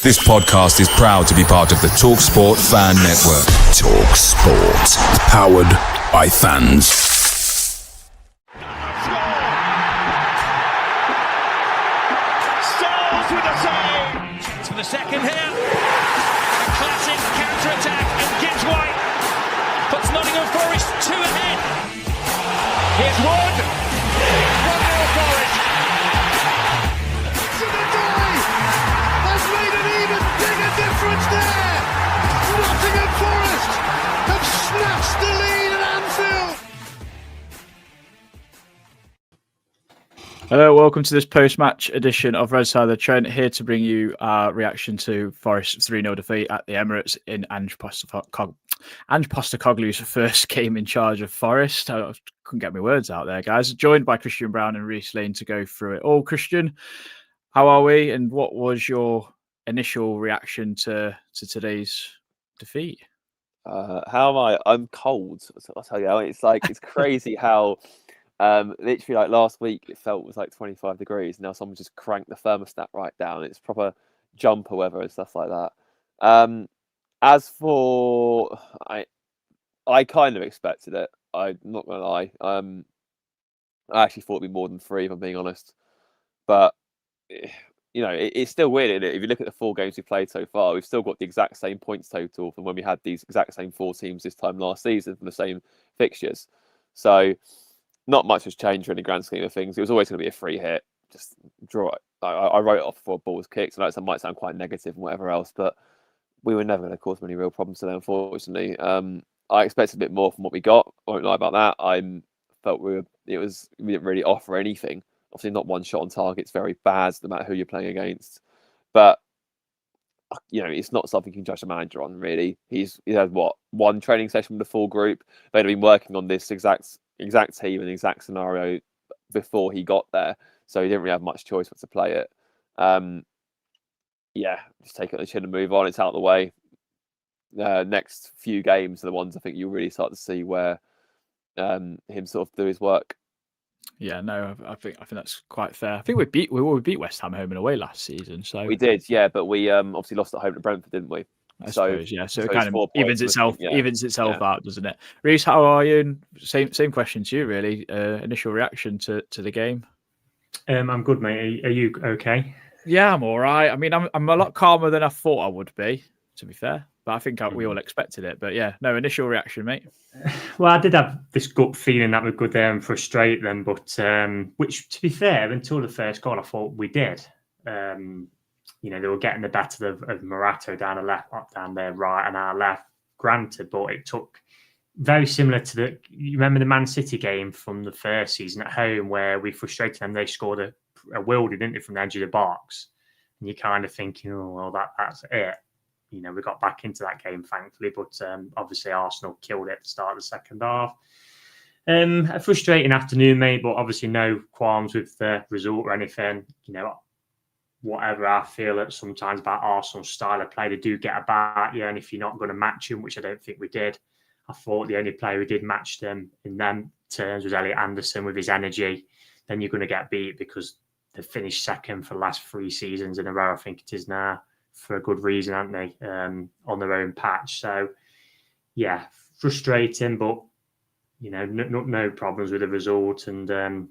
This podcast is proud to be part of the TalkSPORT Fan Network. TalkSPORT. Powered by fans. Styles with the save. Trent for the second here. A classic counter-attack, and Gibbs-White puts Nottingham Forest 2 ahead. Here's Wood. 1-0 Forest. Has made an even bigger difference there. Nottingham Forest have snatched the lead at Anfield. Hello, welcome to this post-match edition of Red Side of the Trent, here to bring you our reaction to Forest's 3-0 defeat at the Emirates in Ange Postecoglou's first game in charge of Forest. I couldn't get my words out there, guys. Joined by Christian Brown and Reece Lane to go through it all. Christian, how are we, and what was your initial reaction to today's defeat? How am I? I'm cold. I'll tell you. It's crazy how literally like last week it felt was like 25 degrees. Now someone just cranked the thermostat right down. It's proper jumper weather and stuff like that. As for I kind of expected it. I'm not gonna lie. I actually thought it'd be more than 3, if I'm being honest. But you know, it's still weird, isn't it? If you look at the 4 games we've played so far, we've still got the exact same points total from when we had these exact same 4 teams this time last season from the same fixtures. So not much has changed in the grand scheme of things. It was always going to be a free hit. Just draw it. I wrote it off before a ball was kicked. I know it might sound quite negative and whatever else, but we were never going to cause many real problems today, unfortunately. I expected a bit more from what we got. I won't lie about that. I felt we didn't really offer anything. Obviously, not one shot on target. It's very bad, no matter who you're playing against. But you know, it's not something you can judge a manager on. Really, he's had one training session with the full group. They'd been working on this exact team and exact scenario before he got there, so he didn't really have much choice but to play it. Just take it on the chin and move on. It's out of the way. Next few games are the ones I think you'll really start to see where him sort of do his work. Yeah, no, I think that's quite fair. I think we beat West Ham home and away last season. So we did, yeah, but we obviously lost at home to Brentford, didn't we? I suppose, yeah. So it kind of evens itself out, doesn't it? Reece, how are you? And same question to you, really. Initial reaction to the game. I'm good, mate. Are you okay? Yeah, I'm all right. I mean, I'm a lot calmer than I thought I would be, to be fair. But I think we all expected it. But yeah, no, initial reaction, mate. Well, I did have this gut feeling that we could frustrate them, but which, to be fair, until the first goal, I thought we did. You know, they were getting the better of Morata down the left, down their right, and our left. Granted, but it took very similar to you remember the Man City game from the first season at home where we frustrated them. They scored a wildy, didn't they, from the edge of the box, and you're kind of thinking, oh well, that's it. You know, we got back into that game, thankfully, but obviously Arsenal killed it at the start of the second half. A frustrating afternoon, mate, but obviously no qualms with the result or anything. You know, whatever I feel sometimes about Arsenal's style of play, they do get about you, and if you're not going to match them, which I don't think we did, I thought the only player who did match them in them terms was Elliot Anderson with his energy. Then you're going to get beat because they finished second for the last 3 seasons in a row, I think it is now, for a good reason, aren't they, on their own patch. So, yeah, frustrating, but, you know, no problems with the result. And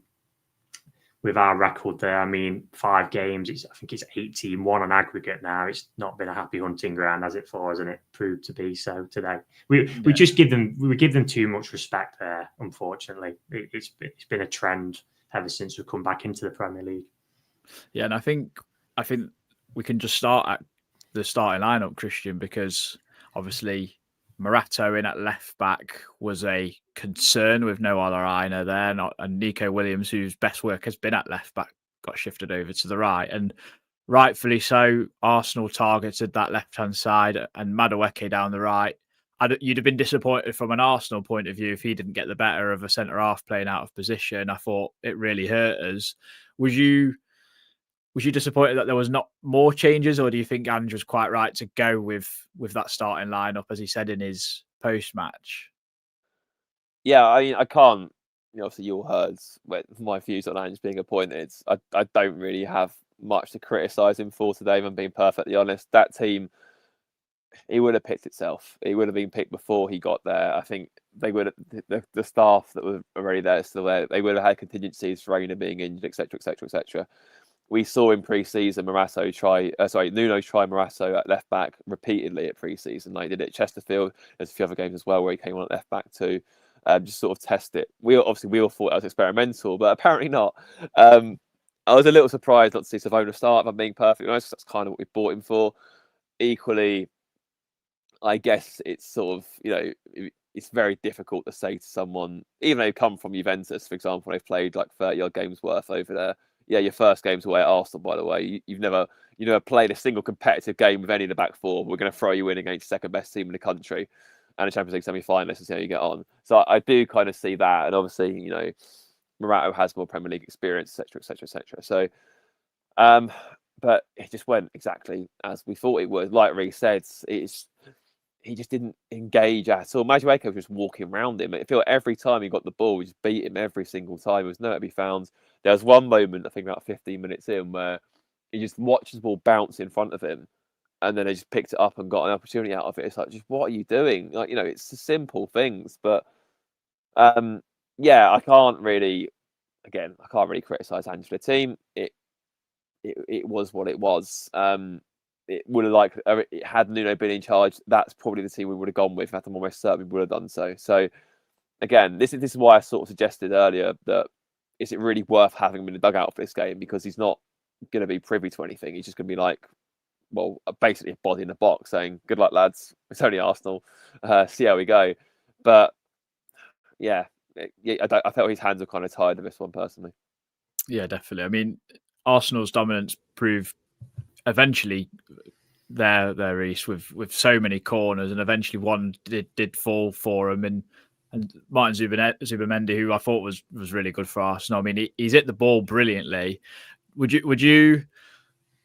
with our record there, I mean, 5 games, I think it's 18-1 on aggregate now. It's not been a happy hunting ground as it for, and it proved to be so today. We just give them too much respect there, unfortunately. It's been a trend ever since we've come back into the Premier League. Yeah, and I think we can just start at the starting lineup, Christian, because obviously Morata in at left back was a concern with no Aina there, and Nico Williams, whose best work has been at left back, got shifted over to the right, and rightfully so. Arsenal targeted that left hand side and Madueke down the right. You'd have been disappointed from an Arsenal point of view if he didn't get the better of a centre half playing out of position. I thought it really hurt us. Was you disappointed that there was not more changes, or do you think Ange was quite right to go with that starting lineup, as he said in his post-match? Yeah, I mean, I can't. You know, obviously, you all heard my views on Ange being appointed. I don't really have much to criticise him for today, if I'm being perfectly honest. That team, it would have picked itself. It would have been picked before he got there. I think they would have, the staff that were already there, still there, they would have had contingencies for Reina being injured, etc., etc., etc. We saw in pre-season Nuno try Morato at left back repeatedly at pre-season. Like he did it at Chesterfield. There's a few other games as well where he came on at left back too. Just sort of test it. We all thought that was experimental, but apparently not. I was a little surprised not to see Savona start, if I'm being perfectly honest. That's kind of what we bought him for. Equally, I guess it's sort of, it's very difficult to say to someone, even though they've come from Juventus, for example, they've played like 30-odd games worth over there. Yeah, your first game's away at Arsenal, by the way. You've never played a single competitive game with any of the back four. We're going to throw you in against the second best team in the country and a Champions League semi-finalist and see how you get on. So I do kind of see that. And obviously, Morato has more Premier League experience, etc., etc., etc. So, but it just went exactly as we thought it would. Like Reece said, he just didn't engage at all. Managerial was just walking around him. It felt every time he got the ball, we just beat him every single time. There was nowhere to be found. There was one moment, I think about 15 minutes in, where he just watched the ball bounce in front of him, and then they just picked it up and got an opportunity out of it. It's like, just what are you doing? Like, it's the simple things. But I can't really criticise Ange for the team. It was what it was. It would have had Nuno been in charge, that's probably the team we would have gone with. I'm almost certain we would have done so. So again, this is why I sort of suggested earlier that is it really worth having him in the dugout for this game, because he's not going to be privy to anything. He's just going to be like, well, basically a body in the box saying, "Good luck, lads. It's only Arsenal. See how we go." But I felt his hands were kind of tired of this one personally. Yeah, definitely. I mean, Arsenal's dominance proved eventually their Reece with so many corners, and eventually one did fall for him. And Martin Zubamendi, who I thought was really good for Arsenal. I mean, he's hit the ball brilliantly. Do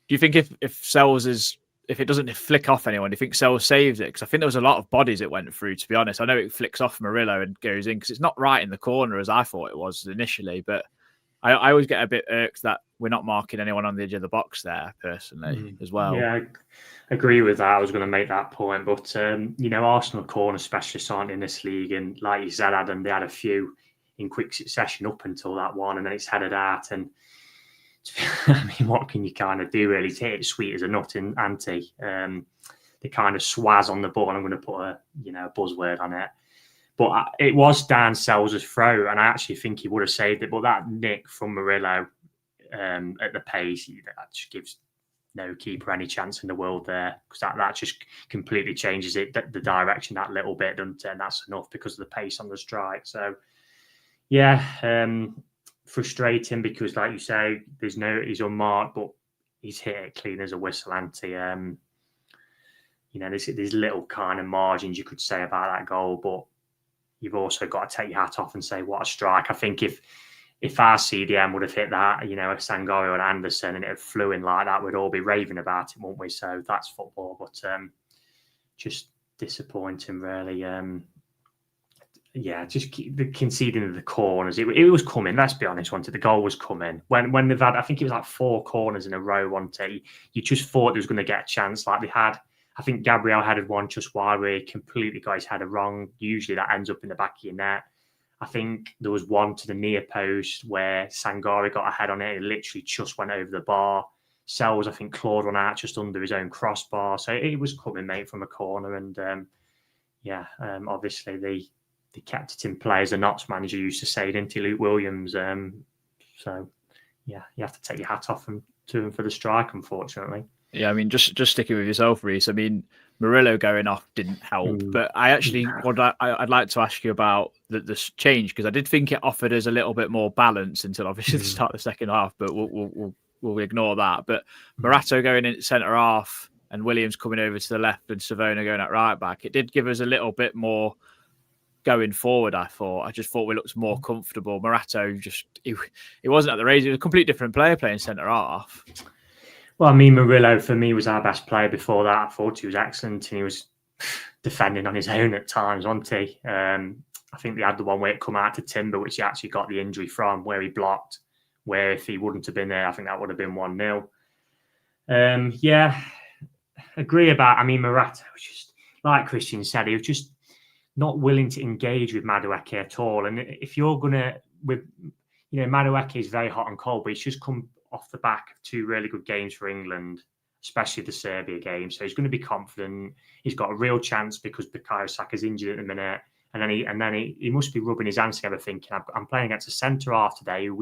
you think if Sells if it doesn't flick off anyone, do you think Sells saves it? Because I think there was a lot of bodies it went through, to be honest. I know it flicks off Murillo and goes in because it's not right in the corner as I thought it was initially, but I always get a bit irked that we're not marking anyone on the edge of the box there, personally, as well. Yeah, I agree with that. I was going to make that point. But, Arsenal corner specialists aren't in this league. And like you said, Adam, they had a few in quick succession up until that one, and then it's headed out. And, I mean, what can you kind of do, really? Take it sweet as a nut in ante. They kind of swaz on the ball. I'm going to put a buzzword on it. But it was Dan Sells' throw, and I actually think he would have saved it. But that nick from Murillo at the pace, that just gives no keeper any chance in the world there, because that just completely changes it, the direction that little bit, doesn't it? And that's enough because of the pace on the strike. So, frustrating because, like you say, he's unmarked, but he's hit it clean as a whistle, anti. There's little kind of margins you could say about that goal, but you've also got to take your hat off and say, what a strike. I think if our CDM would have hit that, Sangari or Anderson, and it flew in like that, we'd all be raving about it, wouldn't we? So that's football, but just disappointing, really. Just keep the conceding of the corners. It was coming, let's be honest, wasn't it? The goal was coming. When they've had, I think it was like 4 corners in a row, wasn't it? You just thought they was going to get a chance like they had. I think Gabriel headed one just wide where he completely got his header wrong. Usually that ends up in the back of your net. I think there was one to the near post where Sangari got a head on it. It literally just went over the bar. Sells, I think, clawed one out just under his own crossbar. So it was coming, mate, from a corner. And obviously they kept it in play, as the Notts manager used to say, didn't he, Luke Williams? You have to take your hat off to him for the strike, unfortunately. Yeah, I mean, just sticking with yourself, Reece. I mean, Murillo going off didn't help, but I actually I'd like to ask you about this change, because I did think it offered us a little bit more balance until obviously the start of the second half, but we'll ignore that. But Morato going in centre half and Williams coming over to the left and Savona going at right back, it did give us a little bit more going forward. I just thought we looked more comfortable. Morato he wasn't at the race. He was a completely different player playing centre half. Well, I mean, Murillo, for me, was our best player before that. I thought he was excellent, and he was defending on his own at times, wasn't he? I think they had the one where it come out to Timber, which he actually got the injury from, where he blocked, where if he wouldn't have been there, I think that would have been 1-0. Yeah, agree about. I mean, Morata was just like Christian said, he was just not willing to engage with Madueke at all. And if you're gonna, with Madueke is very hot and cold, but he's just come off the back of 2 really good games for England, especially the Serbia game. So he's going to be confident. He's got a real chance because Bukayo Saka's injured at the minute. And then he must be rubbing his hands together thinking, I'm playing against a centre-half today who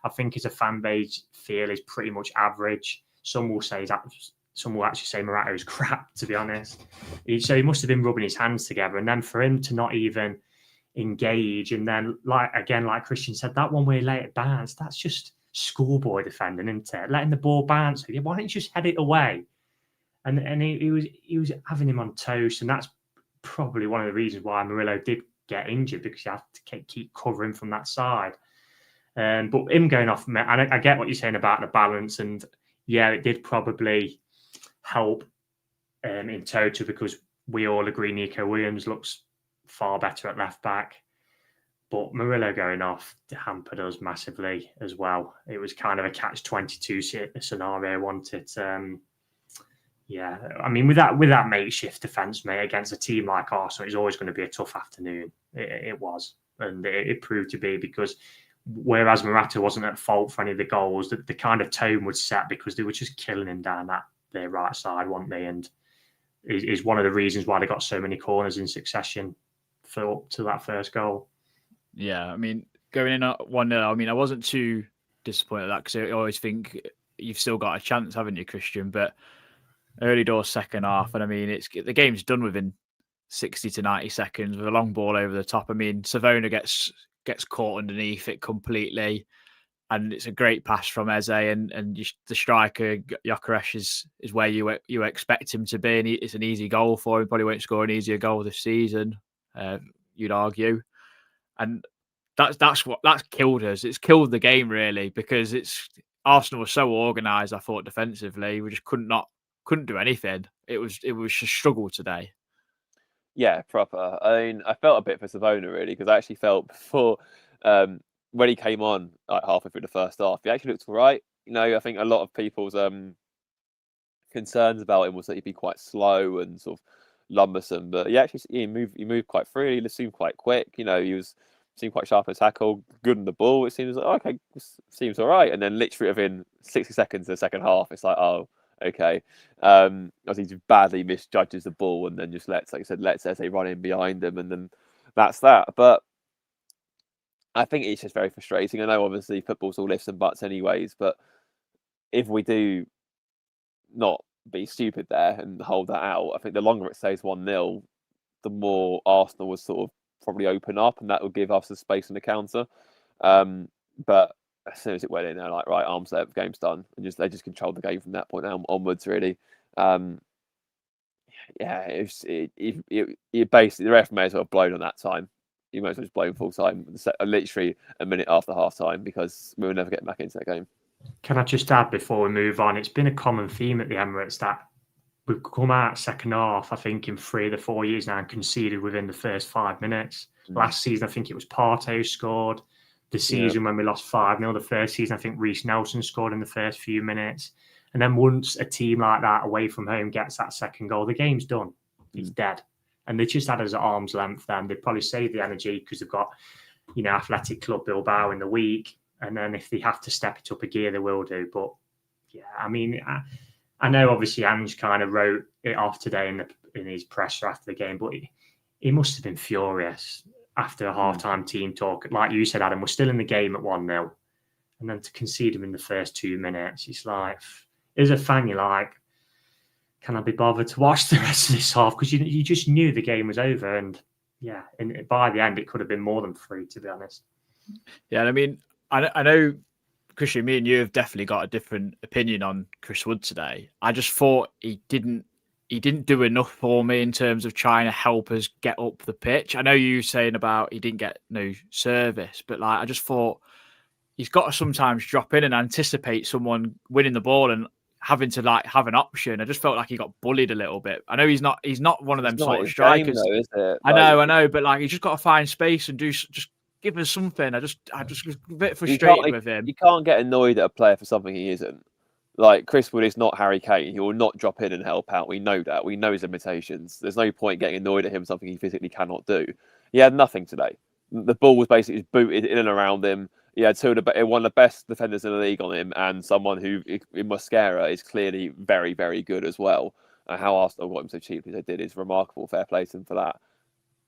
I think as a fan base feel is pretty much average. Some will actually say Morata is crap, to be honest. So he must have been rubbing his hands together. And then for him to not even engage, and then like Christian said, that one where he let it bounce, that's just schoolboy defending, isn't it? Letting the ball bounce. Why don't you just head it away? And he was having him on toast, and that's probably one of the reasons why Murillo did get injured, because you have to keep covering from that side. But him going off, and I get what you're saying about the balance, and yeah, it did probably help in total, because we all agree Nico Williams looks far better at left back. But Murillo going off hampered us massively as well. It was kind of a catch-22 scenario, wasn't it? Yeah, I mean, with that makeshift defence, mate, against a team like Arsenal, it's always going to be a tough afternoon. It was, and it proved to be, because whereas Morata wasn't at fault for any of the goals, the kind of tone was set because they were just killing him down their right side, weren't they? And is one of the reasons why they got so many corners in succession for up to that first goal. Yeah, I mean, going in at 1-0, I mean, I wasn't too disappointed at that, because I always think you've still got a chance, haven't you, Christian? But early doors, second half, and I mean, the game's done within 60 to 90 seconds with a long ball over the top. I mean, Savona gets caught underneath it completely, and it's a great pass from Eze, and the striker Gyökeres is where you expect him to be, and it's an easy goal for him. Probably won't score an easier goal this season, you'd argue, and that's killed us. It's killed the game really, because Arsenal was so organised. I thought defensively, we just couldn't do anything. It was a struggle today. Yeah, proper. I mean, I felt a bit for Savona really, because I actually felt before when he came on like halfway through the first half, he actually looked all right. I think a lot of people's concerns about him was that he'd be quite slow and sort of lumbersome, but he moved quite freely. He seemed quite quick. He seemed quite sharp in the tackle, good on the ball. It seems like, okay, seems all right. And then literally within 60 seconds of the second half, it's like, oh, okay. Obviously, he badly misjudges the ball and then just lets Eze run in behind him, and then that's that. But I think it's just very frustrating. I know obviously football's all lifts and buts anyways, but if we do not be stupid there and hold that out, I think the longer it stays 1-0, the more Arsenal will sort of probably open up, and that will give us the space on the counter. But as soon as it went in, they're like, right, arms there, game's done, and they just controlled the game from that point onwards, really. Yeah, it basically, the ref may as well have blown on that time. You might as well just blown full time, literally a minute after half time, because we will never get back into that game. Can I just add before we move on? It's been a common theme at the Emirates that we've come out second half, I think, in 3 of the 4 years now, and conceded within the first 5 minutes. Last season, I think it was Partey who scored. The season when we lost 5-0, the first season, I think Reece Nelson scored in the first few minutes. And then once a team like that away from home gets that second goal, the game's done. It's dead. And they just had us at arm's length then. They'd probably save the energy because they've got, Athletic Club Bilbao in the week. And then if they have to step it up a gear, they will do. But yeah, I mean, I know obviously Ange kind of wrote it off today in his presser after the game, but he must have been furious after a half-time team talk. Like you said, Adam, we're still in the game at 1-0. And then to concede him in the first 2 minutes, it's like, as a fan, you're like, can I be bothered to watch the rest of this half? Because you just knew the game was over. And yeah, and by the end, it could have been more than 3, to be honest. Yeah, I mean, I know, Christian, me and you have definitely got a different opinion on Chris Wood today. I just thought he didn't do enough for me in terms of trying to help us get up the pitch. I know you saying about he didn't get no service, but I just thought he's got to sometimes drop in and anticipate someone winning the ball and having to have an option. I just felt like he got bullied a little bit. I know he's not one of them sort of strikers. Though, is it? I know, but he's just got to find space and just give us something. I just was a bit frustrated with him. You can't get annoyed at a player for something he isn't. Like, Chris Wood is not Harry Kane. He will not drop in and help out. We know that. We know his limitations. There's no point getting annoyed at him, something he physically cannot do. He had nothing today. The ball was basically booted in and around him. He had one of the best defenders in the league on him, and someone who, in Mosquera, is clearly very, very good as well. And how Arsenal got him so cheaply as they did is remarkable. Fair play to him for that.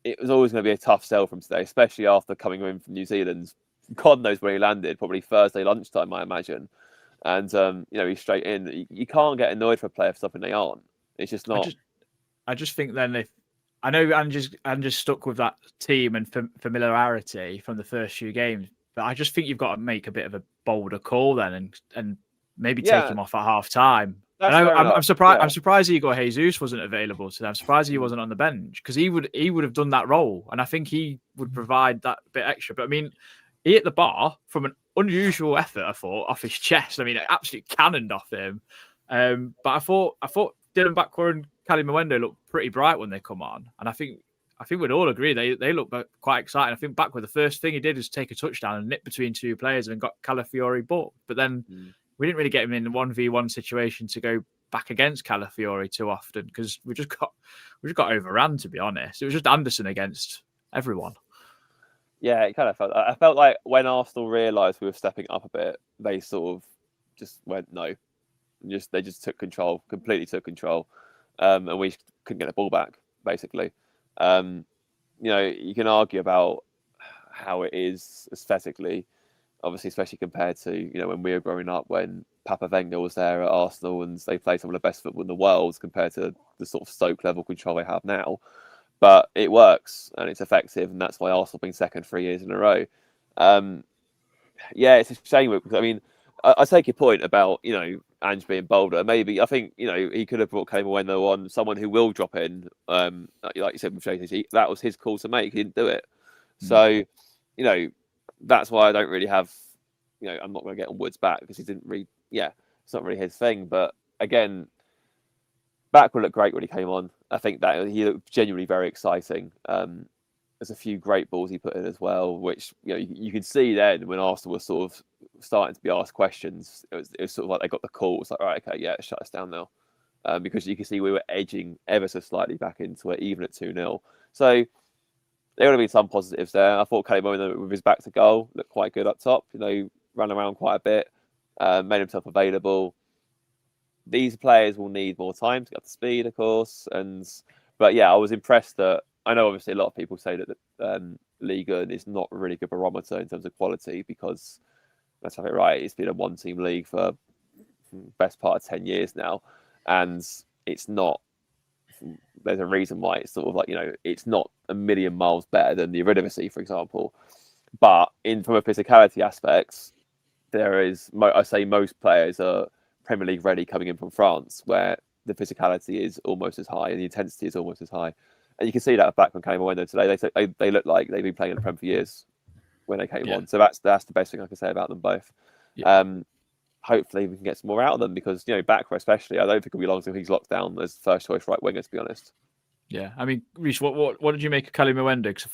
It was always going to be a tough sell from today, especially after coming in from New Zealand. God knows where he landed, probably Thursday lunchtime, I imagine. And, he's straight in. You can't get annoyed for a player for something they aren't. It's just not. I just think then if I know I'm just stuck with that team and familiarity from the first few games, but I just think you've got to make a bit of a bolder call then and maybe take him off at half time. I'm surprised. Yeah. I'm surprised Igor Jesus wasn't available today. I'm surprised he wasn't on the bench because he would have done that role, and I think he would provide that bit extra. But I mean, he hit the bar from an unusual effort, I thought, off his chest. I mean, it absolutely cannoned off him. But I thought Dylan Bakwa and Cali Mwendo looked pretty bright when they come on, and I think we'd all agree they look quite exciting. I think Bakwa, the first thing he did was take a touchdown and nip between two players and got Calafiori booked. But then we didn't really get him in a 1v1 situation to go back against Calafiori too often because we just got overrun, to be honest. It was just Anderson against everyone. Yeah, it kind of felt. I felt like when Arsenal realised we were stepping up a bit, they sort of just went no, they just took control, completely took control, and we couldn't get the ball back. Basically, you can argue about how it is aesthetically, obviously, especially compared to when we were growing up, when Papa Wenger was there at Arsenal and they played some of the best football in the world compared to the sort of Stoke level control they have now. But it works and it's effective, and that's why Arsenal been second 3 years in a row. It's a shame. I mean, I take your point about Ange being bolder. Maybe I think he could have brought Mwendo on, someone who will drop in. Like you said with JTG, that was his call to make. He didn't do it, so that's why I don't really have. I'm not going to get on Woods back because he didn't really. Yeah, it's not really his thing. But again, Bakwa looked great when he came on. I think that he looked genuinely very exciting. There's a few great balls he put in as well, which you could see then when Arsenal was sort of starting to be asked questions. It was sort of like they got the call. It's like, right, okay, yeah, shut us down now, because you can see we were edging ever so slightly back into it, even at 2-0. So there would have been some positives there. I thought Kalimo with his back to goal looked quite good up top. Ran around quite a bit, made himself available. These players will need more time to get up to speed, of course. But yeah, I was impressed that I know obviously a lot of people say that the Ligue 1 is not a really good barometer in terms of quality because let's have it right. It's been a one-team league for the best part of 10 years now, and it's not. There's a reason why it's sort of like it's not a million miles better than the Eredivisie, for example. But from a physicality aspect, there is. I say most players are Premier League ready coming in from France, where the physicality is almost as high and the intensity is almost as high. And you can see that back when came on today. They look like they've been playing in the Prem for years when they came on. So that's the best thing I can say about them both. Yeah. Hopefully we can get some more out of them because Bakwa especially, I don't think it'll be long until he's locked down as first choice right winger, to be honest. Yeah, I mean, Reece, what did you make of Cali Mwendo? Because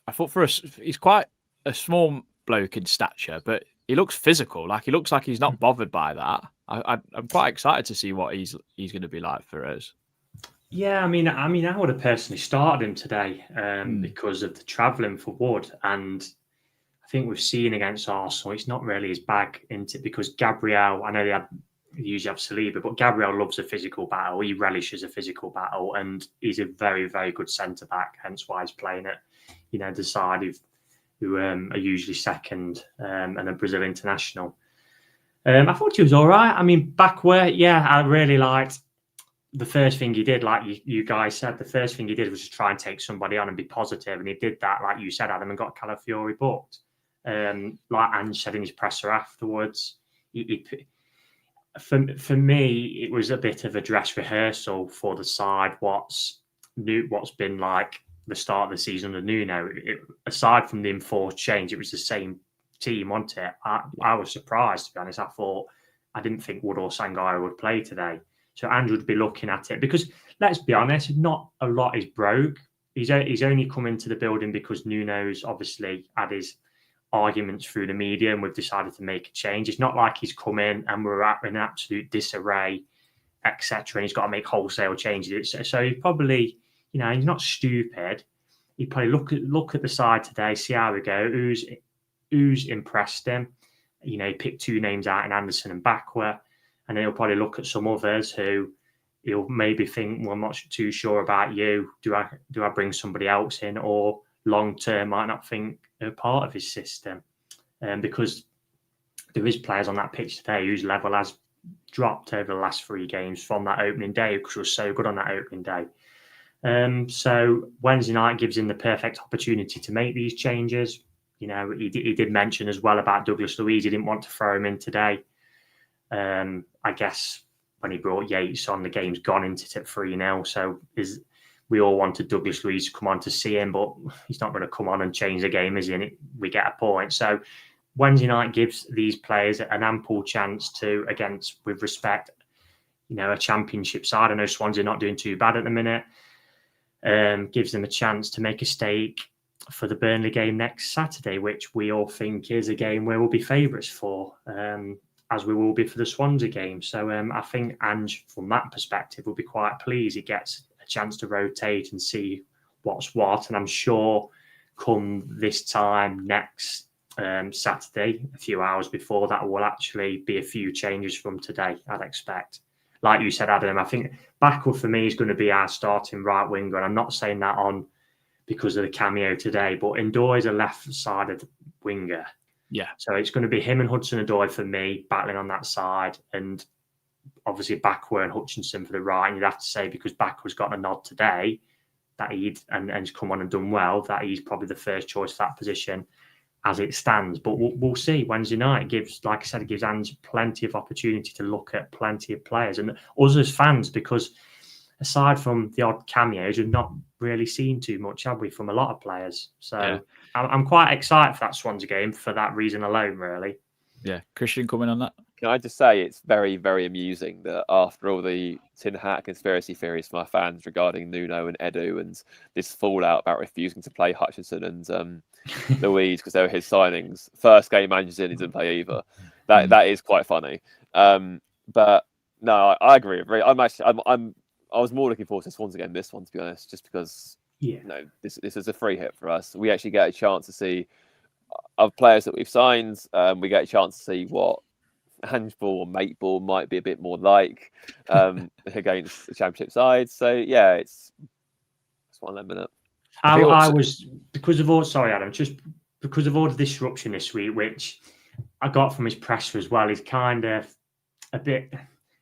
I thought for us, he's quite a small bloke in stature, but he looks physical. Like he looks like he's not bothered by that. I'm quite excited to see what he's going to be like for us. Yeah, I mean, I would have personally started him today because of the travelling for Wood, and I think we've seen against Arsenal, it's not really his bag into because Gabriel. I know they usually have Saliba, but Gabriel loves a physical battle. He relishes a physical battle, and he's a very, very good centre back. Hence why he's playing at the side who are usually second and a Brazil international. I thought he was all right. I mean, Bakwa, yeah, I really liked. The first thing he did, like you guys said, the first thing he did was just try and take somebody on and be positive. And he did that, like you said, Adam, and got Calafiori booked. Like Ange said in his presser afterwards, for me, it was a bit of a dress rehearsal for the side. What's been like the start of the season under Nuno. Aside from the enforced change, it was the same team, wasn't it? I was surprised, to be honest. I didn't think Wood or Sangaré would play today. So Andrew would be looking at it because, let's be honest, not a lot is broke. He's only come into the building because Nuno's obviously had his arguments through the media, and we've decided to make a change. It's not like he's come in and we're in absolute disarray, etc., and he's got to make wholesale changes. So he probably, he's not stupid. He'd probably look at the side today, see how we go, who's impressed him. He picked 2 names out in Anderson and Bakwa, and then he'll probably look at some others who he'll maybe think, well, I'm not too sure about you. Do I bring somebody else in, or long term might not think they're part of his system? Because there is players on that pitch today whose level has dropped over the last 3 games from that opening day, because was so good on that opening day. So Wednesday night gives him the perfect opportunity to make these changes. He did mention as well about Douglas Luiz. He didn't want to throw him in today. I guess when he brought Yates on, the game's gone into it at 3-0. So we all wanted Douglas Luiz to come on to see him, but he's not going to come on and change the game, is he? We get a point. So Wednesday night gives these players an ample chance to, against, with respect, a championship side. I know Swansea are not doing too bad at the minute. Gives them a chance to make a stake for the Burnley game next Saturday, which we all think is a game where we'll be favourites for, as we will be for the Swansea game. So I think Ange, from that perspective, will be quite pleased. He gets a chance to rotate and see what's what. And I'm sure come this time next Saturday, a few hours before, that will actually be a few changes from today, I'd expect. Like you said, Adam, I think Bakwa for me is going to be our starting right winger. And I'm not saying that on because of the cameo today, but Ndoye is a left-sided winger. Yeah. So it's going to be him and Hudson-Odoi for me, battling on that side, and obviously Bakwa and Hutchinson for the right. And you'd have to say, because Bakwa's got a nod today, that and he's come on and done well, that he's probably the first choice for that position as it stands. But we'll see. Wednesday night gives Ange plenty of opportunity to look at plenty of players and us as fans, because aside from the odd cameos, we've not really seen too much, have we, from a lot of players? So yeah. I'm quite excited for that Swansea game for that reason alone, really. Yeah. Christian, comment on that? Can I just say it's very, very amusing that after all the tin hat conspiracy theories from our fans regarding Nuno and Edu and this fallout about refusing to play Hutchinson and Luiz because they were his signings, first game Managers in, he didn't play either. That is quite funny. But no, I agree. I was more looking forward to Swansea game this one, to be honest, just because this is a free hit for us. We actually get a chance to see of players that we've signed. We get a chance to see what Ange ball or mate ball might be a bit more like against the championship side. So yeah, it's one minute. I was because of all the disruption this week, which I got from his presser as well. Is kind of a bit.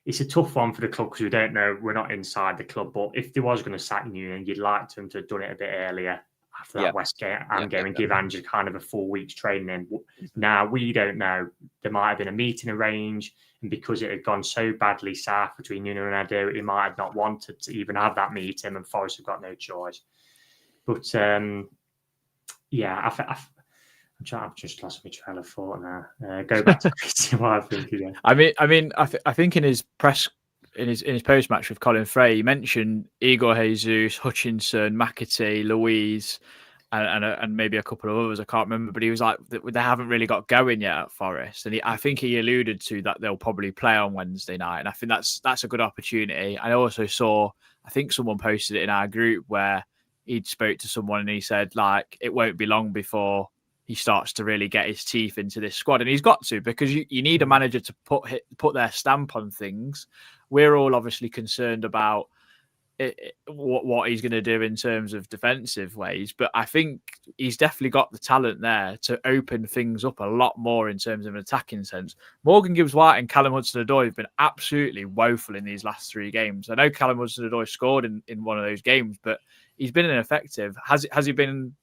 It's a tough one for the club because we don't know. We're not inside the club, but if there was going to sack Newman, you'd like them to have done it a bit earlier after that West Ham game and give Ange kind of a 4 weeks training. Now, we don't know. There might have been a meeting arranged, and because it had gone so badly south between Nuno and Edu, he might have not wanted to even have that meeting, and Forest have got no choice. But, I've just lost my trail of thought now. Go back to Christian. What I think again. I think in his post match with Colin Frey, he mentioned Igor Jesus, Hutchinson, McAtee, Luiz, and maybe a couple of others. I can't remember, but he was like, they haven't really got going yet at Forest, and I think he alluded to that they'll probably play on Wednesday night, and I think that's a good opportunity. I also saw, I think someone posted it in our group where he'd spoke to someone and he said like it won't be long before he starts to really get his teeth into this squad, and he's got to, because you need a manager to put their stamp on things. We're all obviously concerned about what he's going to do in terms of defensive ways, but I think he's definitely got the talent there to open things up a lot more in terms of an attacking sense. Morgan Gibbs-White and Callum Hudson-Odoi have been absolutely woeful in these last 3 games. I know Callum Hudson-Odoi scored in one of those games, but he's been ineffective. Has he been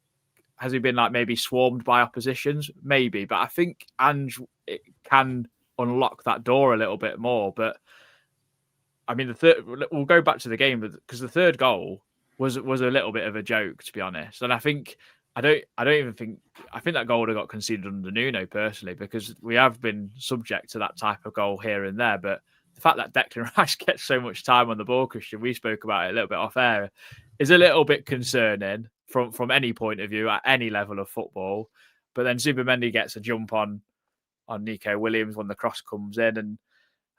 like maybe swarmed by oppositions? Maybe, but I think Ange can unlock that door a little bit more. But I mean, we'll go back to the game because the third goal was a little bit of a joke, to be honest. And I think I think that goal would have got conceded under Nuno personally, because we have been subject to that type of goal here and there. But the fact that Declan Rice gets so much time on the ball, Christian, we spoke about it a little bit off air, is a little bit concerning from any point of view at any level of football. But then Zubimendi gets a jump on Nico Williams when the cross comes in, and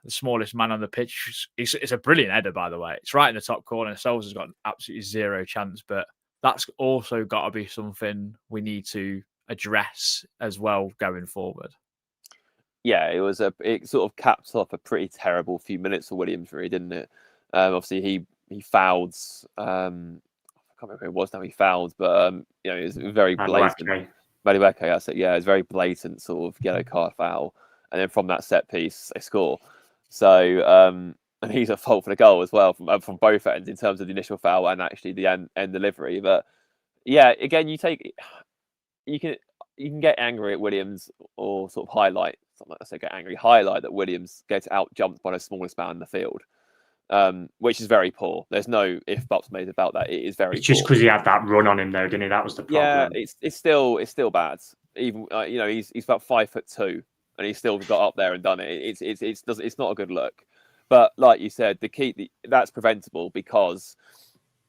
the smallest man on the pitch. It's a brilliant header, by the way. It's right in the top corner. Souls has got absolutely zero chance, but that's also got to be something we need to address as well going forward. Yeah, it sort of caps off a pretty terrible few minutes for Williams, really, didn't it? Obviously, he fouled. I can't remember who it was now. He fouled, but it was very blatant. Madueke, that's it. Yeah, it's very blatant sort of yellow card foul, and then from that set piece they score. So and he's at fault for the goal as well from both ends in terms of the initial foul and actually the end delivery. But yeah, again, you can get angry at Williams or sort of highlight that Williams gets out jumped by the smallest man in the field, which is very poor. There's no if buts made about that. It is very. It's just because he had that run on him, though, didn't he? That was the problem. Yeah, it's still bad. Even he's about 5'2", and he's still got up there and done it. It's not a good look. But like you said, that's preventable because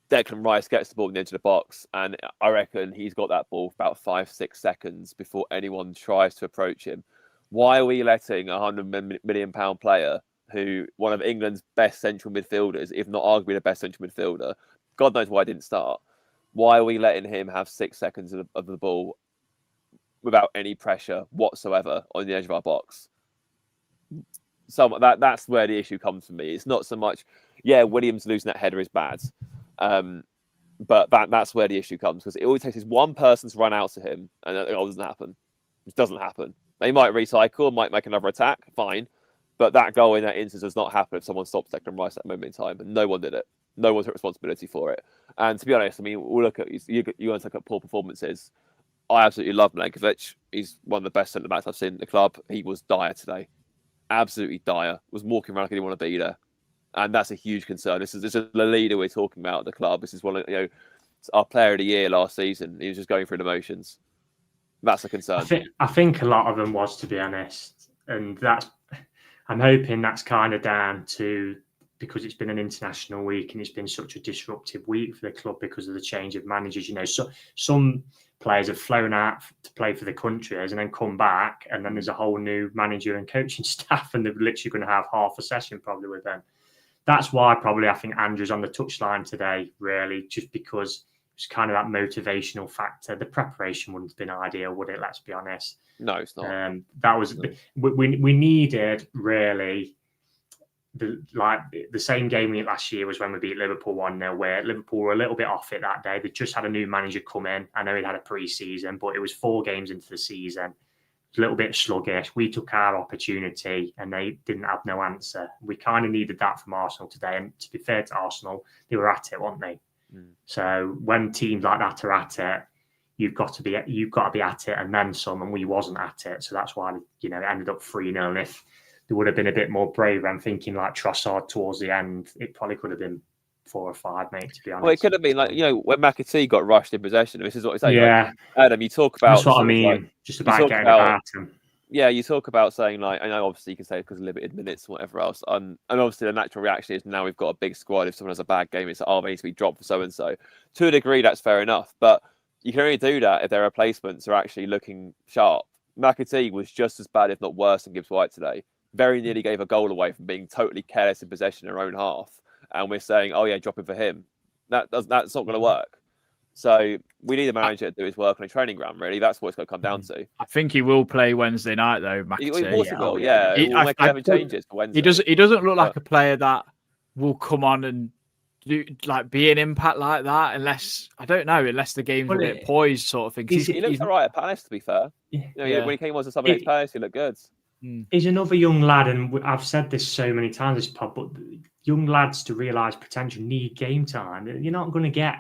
Declan Rice gets the ball into the box, and I reckon he's got that ball for about 5-6 seconds before anyone tries to approach him. Why are we letting a £100 million player, who one of England's best central midfielders, if not arguably the best central midfielder, God knows why I didn't start. Why are we letting him have 6 seconds of the ball without any pressure whatsoever on the edge of our box? So that's where the issue comes for me. It's not so much, Williams losing that header is bad. But that's where the issue comes, because it always takes one person to run out to him, and it doesn't happen. It doesn't happen. They might recycle, might make another attack, fine. But that goal in that instance does not happen if someone stops Declan Rice at that moment in time, and no one did it. No one took responsibility for it. And to be honest, I mean, we'll look at you want to look at poor performances. I absolutely love Milenkovic. He's one of the best centre backs I've seen in the club. He was dire today, absolutely dire. Was walking around like he didn't want to be there, and that's a huge concern. This is the leader we're talking about at the club. This is one of our player of the year last season. He was just going through the motions. That's a concern. I think a lot of them was, to be honest, and I'm hoping that's kind of down to because it's been an international week and it's been such a disruptive week for the club because of the change of managers. So some players have flown out to play for the countries and then come back, and then there's a whole new manager and coaching staff, and they're literally going to have half a session probably with them. That's why probably I think Andrew's on the touchline today, really, just because it's kind of that motivational factor. The preparation wouldn't have been ideal, would it? Let's be honest. No, it's not. That was we needed really the same game last year was when we beat Liverpool 1-0, where Liverpool were a little bit off it that day. They just had a new manager come in. I know he'd had a pre-season, but it was 4 games into the season. A little bit sluggish. We took our opportunity and they didn't have no answer. We kind of needed that from Arsenal today. And to be fair to Arsenal, they were at it, weren't they? So when teams like that are at it, you've got to be at it and then some, and we wasn't at it. So that's why it ended up 3-0. And if there would have been a bit more brave, I'm thinking like Trossard towards the end, it probably could have been 4 or 5, mate, to be honest. Well, it could have been like, when McAtee got rushed in possession. This is what I say. Yeah. Like, Adam, you talk about... That's what I mean. Just about getting about him. Yeah, you talk about saying, like, I know obviously you can say because of limited minutes and whatever else. And obviously the natural reaction is now we've got a big squad. If someone has a bad game, it's like, they need to be dropped for so-and-so. To a degree, that's fair enough. But you can only do that if their replacements are actually looking sharp. McAtee was just as bad, if not worse, than Gibbs-White today. Very nearly gave a goal away from being totally careless in possession in their own half. And we're saying, drop him for him. That's not going to work. So we need a manager to do his work on a training ground, really. That's what it's going to come down to. I think he will play Wednesday night, though, McAtee. He will, yeah. We'll make 11 changes for Wednesday. He doesn't look like a player that will come on and be an impact like that unless the game's a bit poised sort of thing. He looks all right at Palace, to be fair. When he came on to somebody at Palace, he looked good. He's another young lad, and I've said this so many times, this pod, but young lads to realise potential need game time. You're not going to get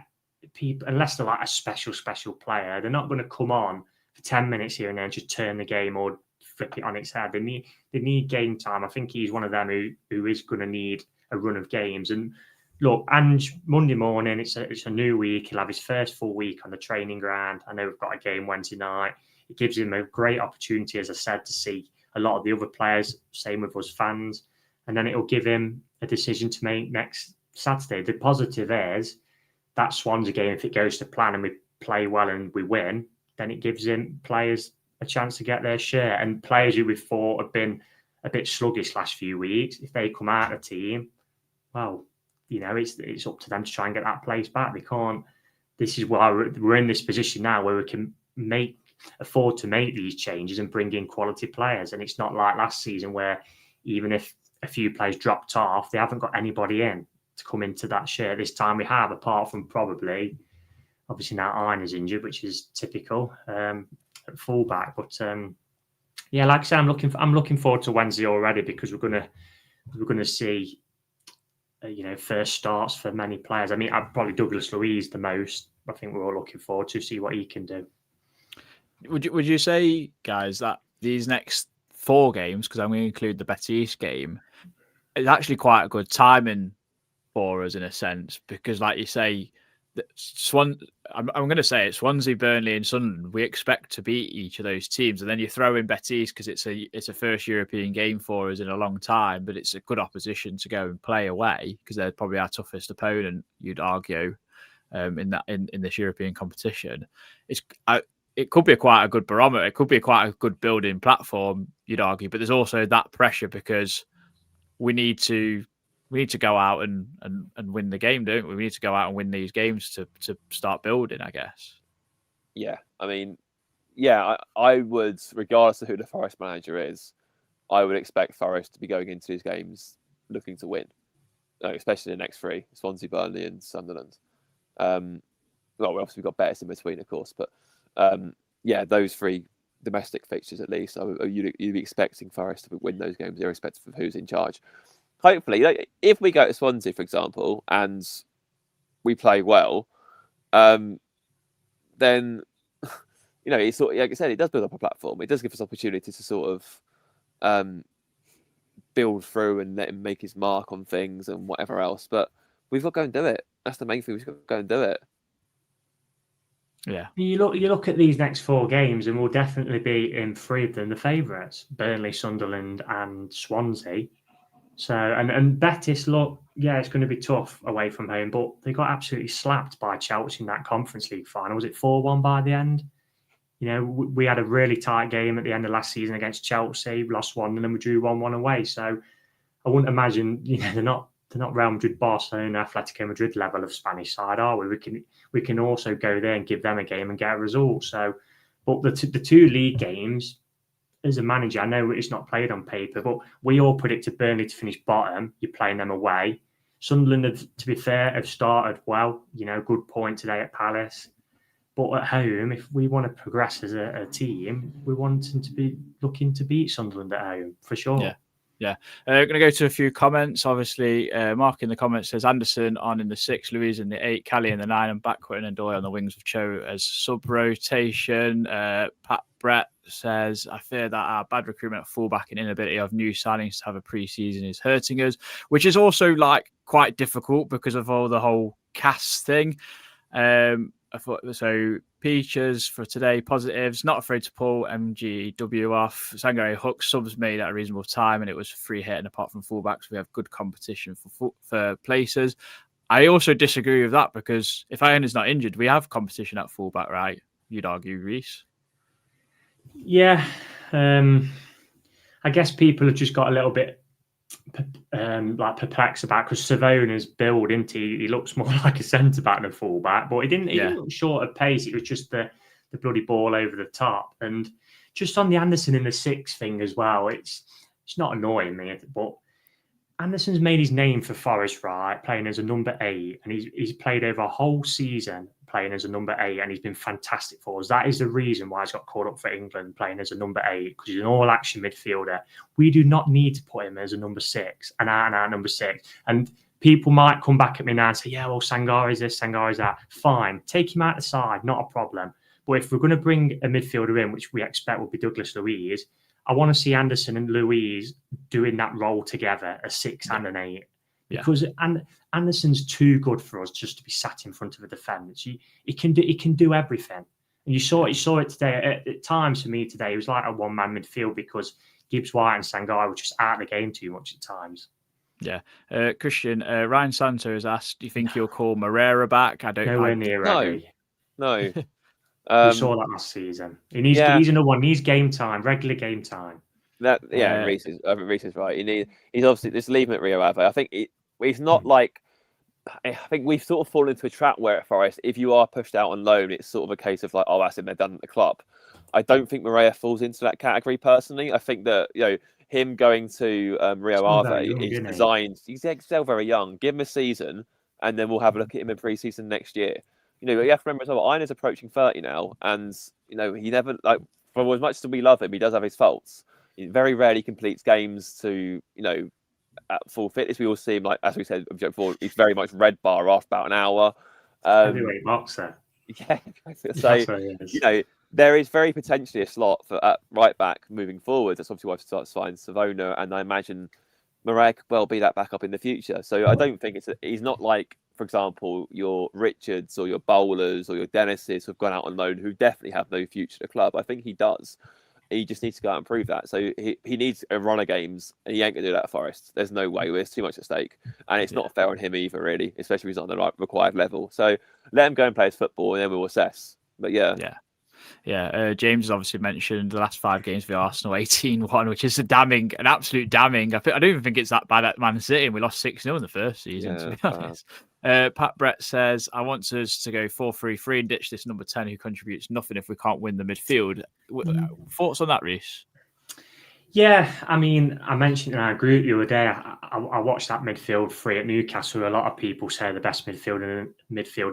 people, unless they're like a special player, they're not going to come on for 10 minutes here and then just turn the game or flip it on its head. They need game time. I think he's one of them who is going to need a run of games. And look, Ange, Monday morning, it's a new week. He'll have his first full week on the training ground. I know we've got a game Wednesday night. It gives him a great opportunity, as I said, to see a lot of the other players, same with us fans. And then it'll give him a decision to make next Saturday. The positive is that Swansea game, if it goes to plan and we play well and we win, then it gives him players a chance to get their share. And players who we thought have been a bit sluggish last few weeks, if they come out of the team, well, it's up to them to try and get that place back. They can't. This is why we're in this position now where we can afford to make these changes and bring in quality players. And it's not like last season where even if a few players dropped off, they haven't got anybody in to come into that share. This time we have, apart from probably, obviously now Iron is injured, which is typical at fullback. But like I say, I'm looking forward to Wednesday already, because we're gonna see first starts for many players. I mean, probably Douglas Luiz the most. I think we're all looking forward to see what he can do. Would you say, guys, that these next 4 games, because I'm going to include the Betis game, is actually quite a good timing for us in a sense, because, like you say, I'm going to say it, Swansea, Burnley, and Sunderland. We expect to beat each of those teams, and then you throw in Betis because it's a first European game for us in a long time, but it's a good opposition to go and play away because they're probably our toughest opponent, you'd argue, in this European competition. It could be quite a good barometer. It could be quite a good building platform, you'd argue, but there's also that pressure because we need to go out and win the game, don't we? We need to go out and win these games to start building, I guess. Yeah, I mean, I would, regardless of who the Forest manager is, I would expect Forest to be going into these games looking to win, especially the next 3, Swansea, Burnley and Sunderland. Obviously we've got Betis in between, of course, but those 3 domestic fixtures at least, you'd be expecting Forest to win those games irrespective of who's in charge. Hopefully, if we go to Swansea, for example, and we play well, then it's sort of, like I said, it does build up a platform. It does give us opportunity to sort of build through and let him make his mark on things and whatever else. But we've got to go and do it. That's the main thing. We've got to go and do it. Yeah. You look at these next 4 games, and we'll definitely be in 3 of them the favourites: Burnley, Sunderland, and Swansea. So and Betis, it's going to be tough away from home, but they got absolutely slapped by Chelsea in that Conference League final. Was it 4-1 by the end? We had a really tight game at the end of last season against Chelsea. We lost 1 and then we drew 1-1 away. So I wouldn't imagine they're not Real Madrid, Barcelona, Atletico Madrid level of Spanish side, are we? We can also go there and give them a game and get a result. So, but the 2 league games, as a manager, I know it's not played on paper, but we all predicted Burnley to finish bottom. You're playing them away. Sunderland, to be fair, have started well. Good point today at Palace. But at home, if we want to progress as a team, we want them to be looking to beat Sunderland at home, for sure. Yeah. Going to go to a few comments. Obviously, Mark in the comments says Anderson on in the 6, Luiz in the 8, Callie in the 9, and Backward and Doyle on the wings with Cho as sub-rotation. Pat Brett says, I fear that our bad recruitment at fullback and inability of new signings to have a pre-season is hurting us, which is also quite difficult because of all the whole cast thing. I thought so. Peaches for today, positives, not afraid to pull MGW off. Sangare Hook subs made at a reasonable time, and it was free hit. And apart from fullbacks, we have good competition for places. I also disagree with that because if Iron is not injured, we have competition at fullback, right? You'd argue, Reese. Yeah, I guess people have just got a little bit perplexed about, because Savona's build, isn't he? He looks more like a centre back than full back, but he didn't look short of pace. It was just the bloody ball over the top. And just on the Anderson in the 6 thing as well, it's not annoying me, but Anderson's made his name for Forest, right, playing as a number 8, and he's played over a whole season playing as a number 8, and he's been fantastic for us. That is the reason why he's got called up for England, playing as a number 8, because he's an all-action midfielder. We do not need to put him as a number 6, an out-and-out number 6. And people might come back at me now and say, yeah, well, Sangare is this, Sangare is that. Fine, take him out the side, not a problem. But if we're going to bring a midfielder in, which we expect will be Douglas Luiz, I want to see Anderson and Luiz doing that role together, a 6 and an 8. Because Anderson's too good for us just to be sat in front of a defence. He can do everything. And you saw it today. At times for me today, it was like a 1-man midfield because Gibbs-White and Sangare were just out of the game too much at times. Yeah. Christian, Ryan Santo has asked, do you think you'll call Moreira back? I don't Nowhere near ready. No. We saw that last season. He's another one. He needs game time, regular game time. Reece is right. He's obviously just leave him at Rio Ave. I think he's not like. I think we've sort of fallen into a trap where at Forest, if you are pushed out on loan, it's sort of a case of like, oh, that's it, they're done at the club. I don't think Moreira falls into that category personally. I think that him going to Rio Ave is designed. He's still very young. Give him a season, and then we'll have a look at him in pre-season next year. You have to remember as well, Einer's approaching 30 now, and he never for as much as we love him, he does have his faults. He very rarely completes games to at full fitness. We all see him, like as we said before, he's very much red bar off about an hour. Heavyweight boxer. Yeah, so there is very potentially a slot for at right back moving forward. That's obviously why we start to find Savona, and I imagine Moreira could well be that backup in the future. So I don't think he's not like, for example, your Richards or your Bowlers or your Dennises who've gone out on loan who definitely have no future at the club. I think he does. He just needs to go out and prove that. So he needs a run of games, and he ain't going to do that at Forest. There's no way. There's too much at stake. And it's not fair on him either, really, especially if he's not on the required level. So let him go and play his football, and then we'll assess. But James has obviously mentioned the last 5 games for Arsenal, 18-1, which is an absolute damning. I don't even think it's that bad at Man City, and we lost 6-0 in the first season, to be honest. Pat Brett says, I want us to go 4-3-3 and ditch this number 10 who contributes nothing if we can't win the midfield. Thoughts on that, Reece? Yeah, I mean, I mentioned in our group the other day, I watched that midfield three at Newcastle. A lot of people say the best midfield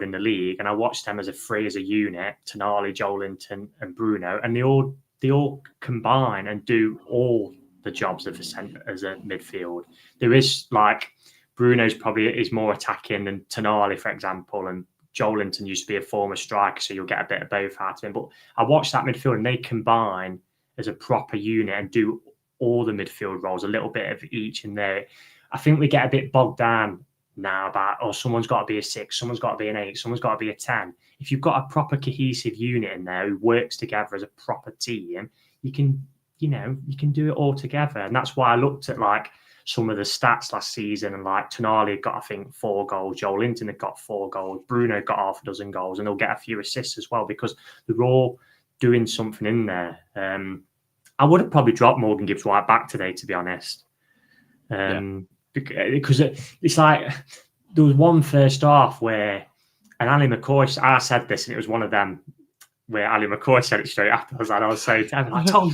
in the league, and I watched them as a unit: Tonali, Joelinton, and Bruno, and they all combine and do all the jobs of as a midfield. There is like Bruno's probably is more attacking than Tonali, for example, and Joelinton used to be a former striker, so you'll get a bit of both out of him. But I watched that midfield, and they combine as a proper unit and do all the midfield roles, a little bit of each in there. I think we get a bit bogged down now about, someone's got to be a 6, someone's got to be an 8, someone's got to be a 10. If you've got a proper cohesive unit in there who works together as a proper team, you can do it all together. And that's why I looked at like some of the stats last season, and like Tonali had got, I think, 4 goals, Joelinton had got 4 goals, Bruno got half a dozen goals, and they'll get a few assists as well because they're all doing something in there. I would have probably dropped Morgan Gibbs-White back today, to be honest. Because it's like there was one first half where, and Ali McCoy, I said this, and it was one of them where Ali McCoy said it straight after. I was so terrible. I told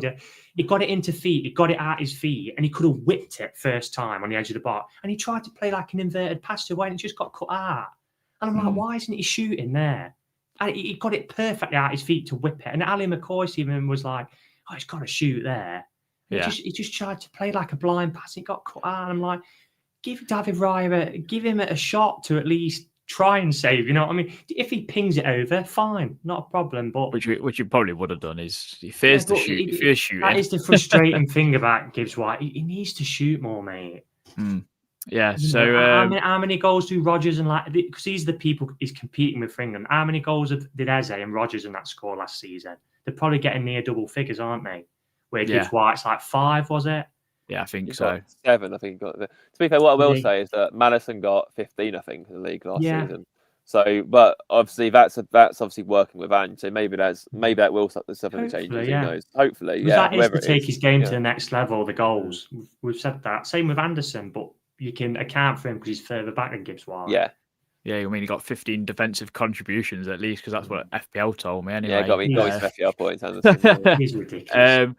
you. He got it into feet, he got it at his feet, and he could have whipped it first time on the edge of the box. And he tried to play like an inverted pass to Wayne, and it just got cut out. And I'm like, why isn't he shooting there? And he got it perfectly at his feet to whip it. And Ali McCoy even was like, he's got to shoot there. He just tried to play like a blind pass. He got cut out. I'm like, give David Raya, give him a shot to at least try and save. You know what I mean? If he pings it over, fine, not a problem. But which you probably would have done is he fears to shoot. He fears shooting. That is the frustrating thing about Gibbs-White. He needs to shoot more, mate. Yeah. So how many goals do Rodgers and because these are the people he's competing with for England. How many goals did Eze and Rodgers in that score last season? They're probably getting near double figures, aren't they? Where Gibbs-White's like 5, was it? Yeah, I think so. 7, I think he got. To be fair, what I will say is that Maddison got 15, I think, in the league last season. So, but obviously that's obviously working with Ange. So maybe that will start the stuff in the changes. Who knows? Hopefully, that is to take his game to the next level. The goals, we've said that. Same with Anderson, but you can account for him because he's further back than Gibbs-White. Yeah, I mean, he got 15 defensive contributions at least, because that's what FPL told me anyway. Yeah, got his FPL points. Anderson. He's ridiculous.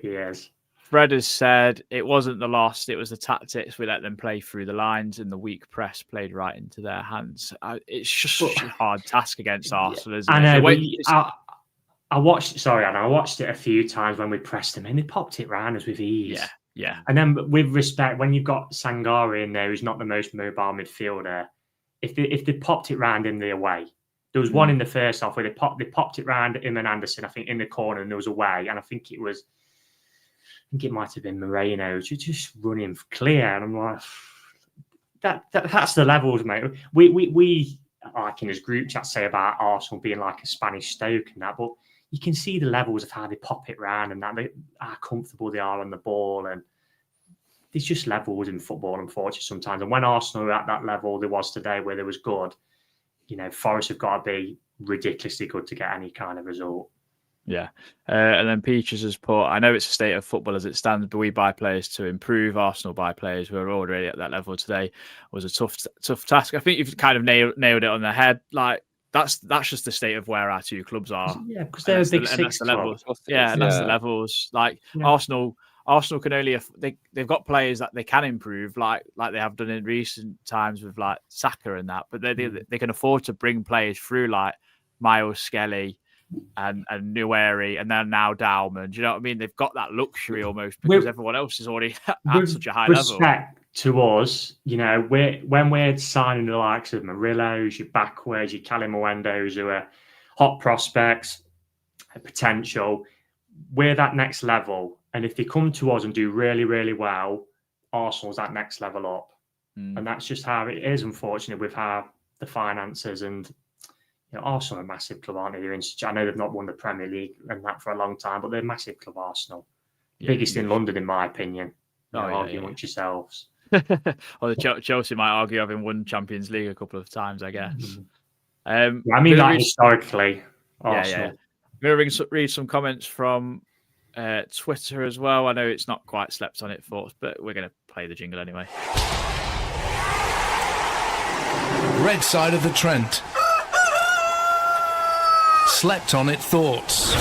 He is. Fred has said it wasn't the loss, it was the tactics. We let them play through the lines, and the weak press played right into their hands. It's just such a hard task against Arsenal, isn't it? I know. I watched it a few times when we pressed them, and they popped it round us with ease. Yeah. And then with respect, when you've got Sangare in there, who's not the most mobile midfielder, if they popped it round in the away, there was one in the first half where they popped it round him and Anderson, I think, in the corner, and there was a way, and I think it might have been Moreno just running clear, and I'm like, that's the levels, mate. We like in his group chat say about Arsenal being like a Spanish Stoke and that, but you can see the levels of how they pop it round and how comfortable they are on the ball, and there's just levels in football, unfortunately, sometimes. And when Arsenal are at that level there was today, where there was good, Forest have got to be ridiculously good to get any kind of result. Yeah. And then Peaches has put, I know it's a state of football as it stands, but we buy players to improve. Arsenal buy players who are already at that level today. It was a tough task. I think you've kind of nailed it on the head. Like, that's just the state of where our two clubs are. Yeah, because they're a big six the levels. That's the levels. Like, Arsenal can only they've got players that they can improve, like they have done in recent times with like Saka and that. But they can afford to bring players through like Miles Skelly and Neweri, and then now Dowman. Do you know what I mean? They've got that luxury almost because everyone else is already at such a high level. Respect to us, when we're signing the likes of Murillos, your backwards, your Calimuendos, who are hot prospects, potential, we're that next level. And if they come to us and do really, really well, Arsenal's that next level up. And that's just how it is, unfortunately, with how the finances and Arsenal are a massive club, aren't they? I know they've not won the Premier League and that for a long time, but they're a massive club, Arsenal. Biggest in London, in my opinion. Argue amongst yourselves. Or Chelsea might argue having won Champions League a couple of times, I guess. I mean that historically. Arsenal. I'm going to read some comments from Twitter as well. I know it's not quite slept on it thoughts, but we're going to play the jingle anyway. Red side of the Trent. Slept on it thoughts.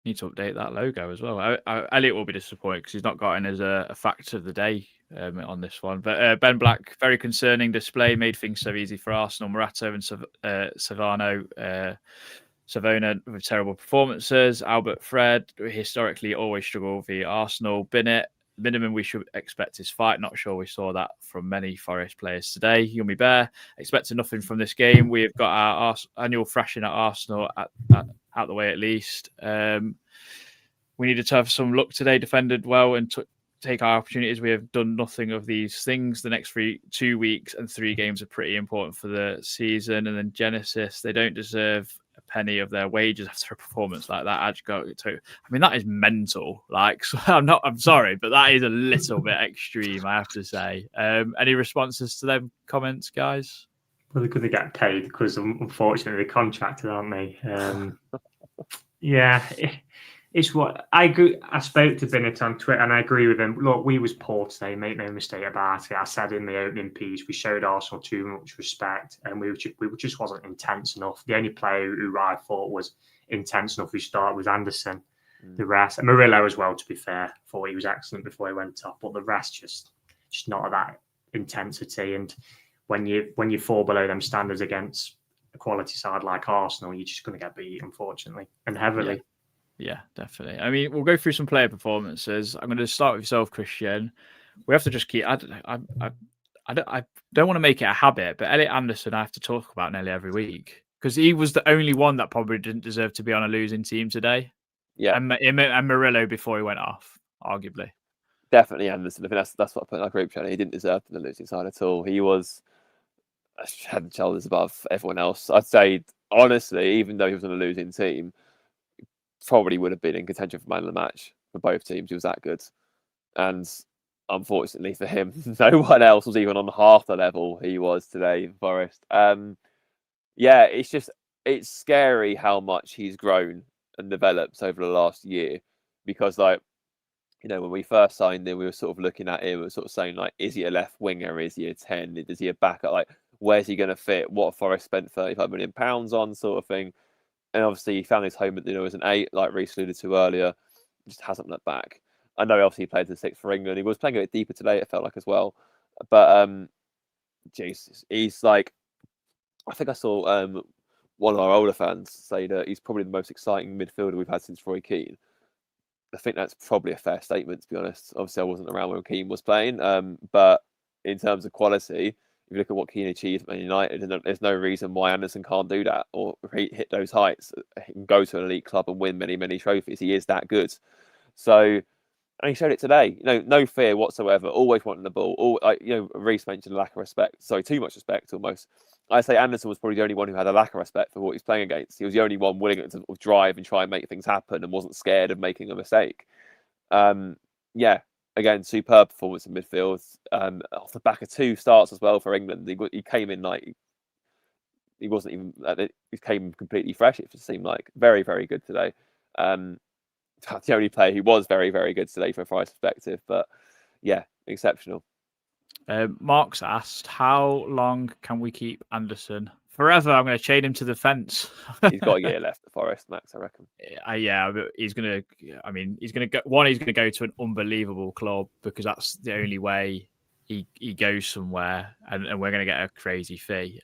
Need to update that logo as well. Elliot will be disappointed because he's not got in as a fact of the day on this one. But Ben Black, very concerning display, made things so easy for Arsenal. Morato and Savona with terrible performances. Albert Fred, historically always struggle via Arsenal. Binnett, minimum we should expect is fight. Not sure we saw that from many Forest players today. Yummy Bear, expecting nothing from this game. We've got our annual thrashing at Arsenal out the way at least. We needed to have some luck today, defended well and take our opportunities. We have done nothing of these things. The next 2 weeks and 3 games are pretty important for the season. And then Genesis, they don't deserve a penny of their wages after a performance like that. I mean, that is mental. Like, so I'm sorry, but that is a little bit extreme, I have to say. Any responses to them comments, guys? Well, they're going to get paid because unfortunately they're contracted, aren't they? It's what I agree. I spoke to Binnett on Twitter and I agree with him. Look, we was poor today, make no mistake about it. I said in the opening piece, we showed Arsenal too much respect and we just wasn't intense enough. The only player who I thought was intense enough who started was Anderson. The rest, and Murillo as well, to be fair, thought he was excellent before he went off, but the rest just not at that intensity. And when you fall below them standards against a quality side like Arsenal, you're just going to get beat, unfortunately, and heavily. Yeah, definitely. I mean, we'll go through some player performances. I'm going to start with yourself, Christian. We have to just keep. I don't want to make it a habit, but Elliot Anderson, I have to talk about nearly every week because he was the only one that probably didn't deserve to be on a losing team today. Yeah, and Murillo before he went off, arguably. Definitely Anderson. I think that's what I put in our group chat. He didn't deserve the losing side at all. He was head and shoulders above everyone else. I'd say honestly, even though he was on a losing team, probably would have been in contention for man of the match for both teams. He was that good. And unfortunately for him, no one else was even on half the level he was today in Forest. It's scary how much he's grown and developed over the last year. Because when we first signed him, we were sort of looking at him, we were sort of saying like, is he a left winger? Is he a 10? Is he a backup? Like, where's he going to fit? What Forest spent £35 million on, sort of thing. And obviously, he found his home as an 8, like Reece alluded to earlier. Just hasn't looked back. I know, obviously, he played the 6 for England. He was playing a bit deeper today, it felt like, as well. But, Jesus, he's like... I think I saw one of our older fans say that he's probably the most exciting midfielder we've had since Roy Keane. I think that's probably a fair statement, to be honest. Obviously, I wasn't around when Keane was playing. But in terms of quality... If you look at what Keane achieved at Man United, there's no reason why Anderson can't do that or hit those heights. He can go to an elite club and win many, many trophies. He is that good. So, and he showed it today. No fear whatsoever. Always wanting the ball. Reece mentioned a lack of respect. Sorry, too much respect almost. I say Anderson was probably the only one who had a lack of respect for what he's playing against. He was the only one willing to drive and try and make things happen and wasn't scared of making a mistake. again, superb performance in midfield. Off the back of 2 starts as well for England. He came in like he wasn't even. He came completely fresh. It just seemed like very, very good today. That's the only player who was very, very good today from a price perspective. But yeah, exceptional. Mark's asked, how long can we keep Anderson? Forever. I'm going to chain him to the fence. He's got a year left at Forest, Max, I reckon. Yeah, but he's going to. I mean, he's going to go. One, he's going to go to an unbelievable club because that's the only way he goes somewhere, and we're going to get a crazy fee.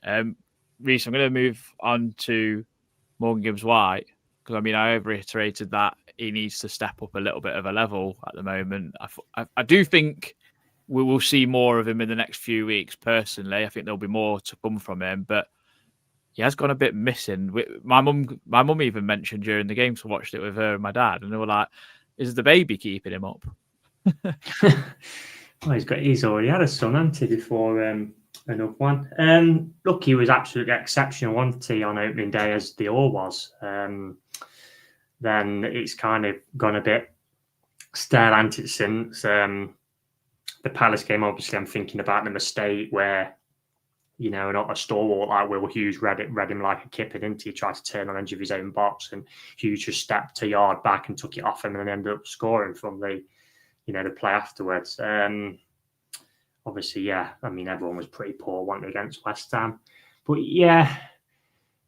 Reece, I'm going to move on to Morgan Gibbs-White because I mean I reiterated that he needs to step up a little bit of a level at the moment. I do think we will see more of him in the next few weeks. Personally, I think there'll be more to come from him, but he has gone a bit missing. My mum even mentioned during the game, so I watched it with her and my dad, and they were like, "Is the baby keeping him up?" Well, he's already had a son, hasn't he, before another one. Look, he was absolutely exceptional, wasn't he, on opening day, as the all was. Then it's kind of gone a bit stale, hasn't it, since the Palace game. Obviously, I'm thinking about the mistake where, you know, not a stalwart like Will Hughes read him like a kipper, didn't he? He tried to turn on the edge of his own box, and Hughes just stepped a yard back and took it off him, and then ended up scoring from the play afterwards. Obviously, yeah, I mean, everyone was pretty poor, wasn't they, against West Ham? But yeah,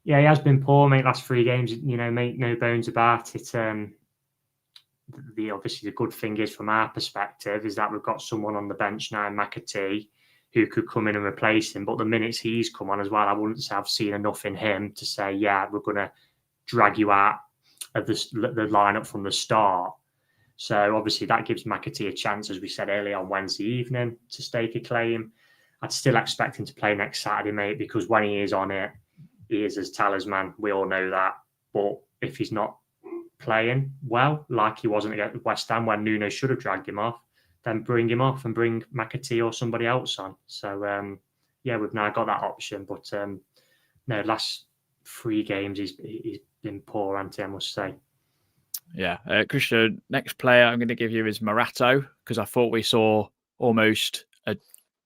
he has been poor, mate, last 3 games, make no bones about it. Obviously, the good thing is, from our perspective, is that we've got someone on the bench now, McAtee, who could come in and replace him. But the minutes he's come on as well, I wouldn't say I've seen enough in him to say, yeah, we're going to drag you out of the lineup from the start. So obviously that gives McAtee a chance, as we said earlier, on Wednesday evening to stake a claim. I'd still expect him to play next Saturday, mate, because when he is on it, he is his talisman. We all know that. But if he's not playing well, like he wasn't against West Ham when Nuno should have dragged him off, then bring him off and bring McAtee or somebody else on. So, we've now got that option. But no, last 3 games he's been poor, I must say. Yeah, Christian, next player I'm going to give you is Morato, because I thought we saw almost a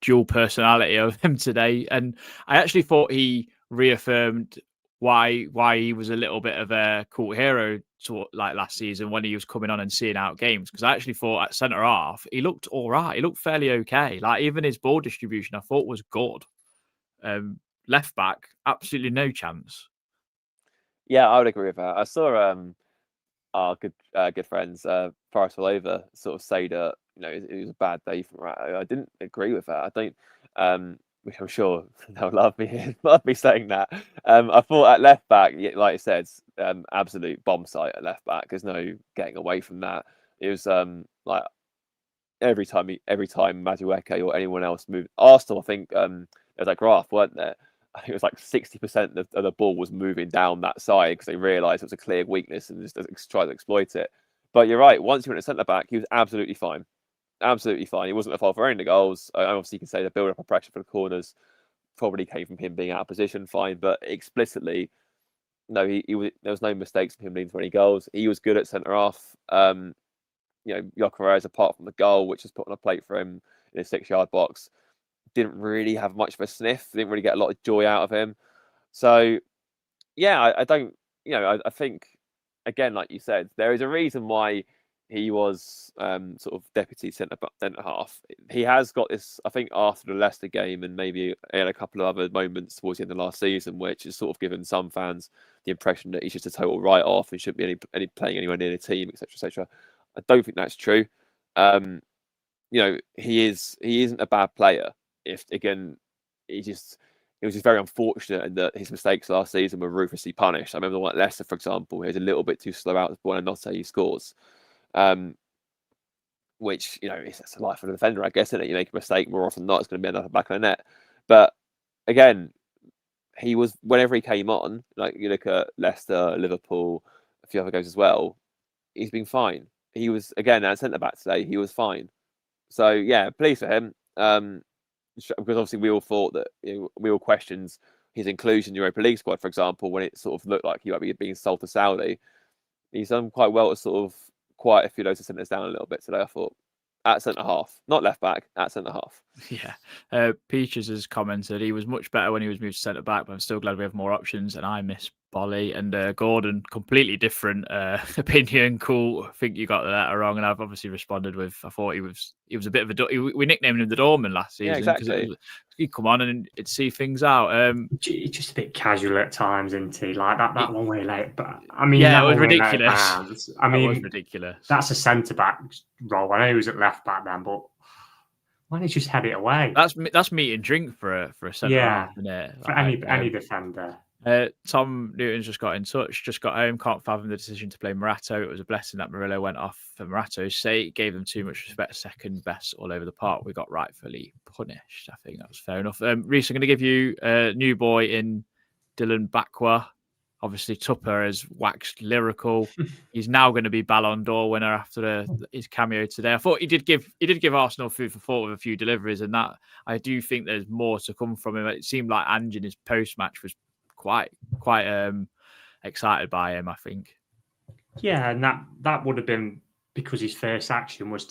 dual personality of him today. And I actually thought he reaffirmed why he was a little bit of a cult hero like last season when he was coming on and seeing out games. Because I actually thought at centre half, he looked all right. He looked fairly okay. Like even his ball distribution, I thought was good. Left back, absolutely no chance. Yeah, I would agree with that. I saw our good friends, Forest All Over, sort of say that it was a bad day for Morato. I didn't agree with that. I don't, which I'm sure they'll love me saying that. I thought at left back, like I said, absolute bomb site at left back. There's no getting away from that. It was like every time Madueke or anyone else moved. Arsenal, I think there was that graph, weren't there? I think it was like 60% of the ball was moving down that side because they realised it was a clear weakness and just tried to exploit it. But you're right. Once you went to centre back, he was absolutely fine. Absolutely fine. He wasn't at fault for any of the goals. Obviously, you can say the build-up of pressure for the corners probably came from him being out of position, fine. But explicitly, no, there was no mistakes from him leading to any goals. He was good at centre half. Gyökeres, apart from the goal, which was put on a plate for him in a 6-yard box, didn't really have much of a sniff. Didn't really get a lot of joy out of him. So, yeah, I don't. I think again, like you said, there is a reason why he was sort of deputy centre half. He has got this, I think, after the Leicester game and maybe in a couple of other moments towards the end of last season, which has sort of given some fans the impression that he's just a total write-off and shouldn't be any playing anywhere near the team, etc., etc. I don't think that's true. He isn't a bad player. If again, it was just very unfortunate and that his mistakes last season were ruthlessly punished. I remember the one at Leicester, for example, he was a little bit too slow out the ball and not say he scores. Which, it's the life of a defender, I guess, isn't it? You make a mistake more often than not, it's going to be another back of the net. But again, he was, whenever he came on, like you look at Leicester, Liverpool, a few other games as well, he's been fine. He was, again, at centre back today, he was fine. So yeah, pleased for him. Because obviously we all thought that we all questioned his inclusion in the Europa League squad, for example, when it sort of looked like he might be being sold to Saudi. He's done quite well to sort of quiet a few of those centres down a little bit today, I thought. at centre half, not left back, at centre half. Yeah. Peaches has commented he was much better when he was moved to centre back, but I'm still glad we have more options. And I miss Bolly. And Gordon, completely different opinion. Cool. I think you got that wrong. And I've obviously responded with, I thought he was a bit of a, we nicknamed him the doorman last season. Yeah, exactly. He'd come on and it'd see things out. Just a bit casual at times, isn't he? Like that one way late. But I mean, yeah, it was ridiculous. I mean, it was ridiculous. That's a centre back role. I know he was at left back then, but why don't you just head it away? That's meat and drink for a centre half, isn't it? For any defender. Tom Newton's just got in touch, just got home, can't fathom the decision to play Morato. It was a blessing that Murillo went off for Morato's sake, gave them too much respect, second best all over the park. We got rightfully punished. I think that was fair enough. Reece, I'm going to give you a new boy in Dylan Bakwa. Obviously, Tupper has waxed lyrical. He's now going to be Ballon d'Or winner after his cameo today. I thought he did give Arsenal food for thought with a few deliveries, and that I do think there's more to come from him. It seemed like Ange in his post match was quite excited by him, I think. Yeah, and that would have been because his first action was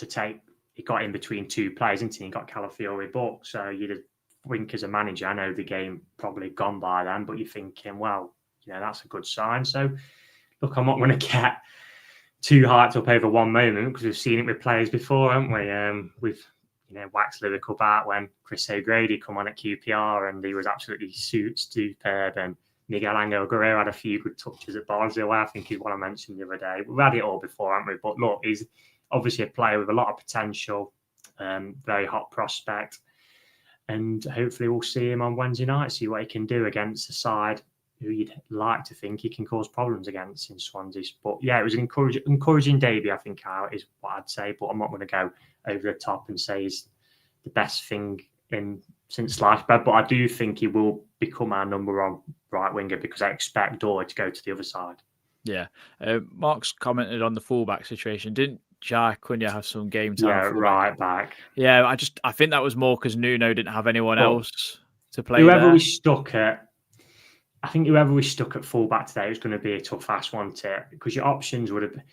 he got in between two players, didn't he? He got Calafiori booked. So you'd think as a manager, I know the game probably gone by then, but you're thinking, well, that's a good sign. So look, I'm not going to get too hyped up over one moment because we've seen it with players before, haven't we? We've waxed lyrical back when Chris O'Grady come on at QPR and he was absolutely superb, and Miguel Angel Guerrero had a few good touches at Barnsley. I think is what I mentioned the other day. We've had it all before, haven't we? But look, he's obviously a player with a lot of potential, very hot prospect, and hopefully we'll see him on Wednesday night, see what he can do against a side who you'd like to think he can cause problems against in Swansea. But yeah, it was an encouraging debut, I think, is what I'd say. But I'm not going to go over the top and say he's the best thing since sliced bread. But I do think he will become our number one right winger because I expect Doyle to go to the other side. Yeah. Mark's commented on the fullback situation. Didn't Jai Cunha have some game time? Yeah, right back. Yeah, I think that was more because Nuno didn't have anyone else to play. Whoever we stuck at fullback today was going to be a tough ask, wasn't it? Because your options would have been,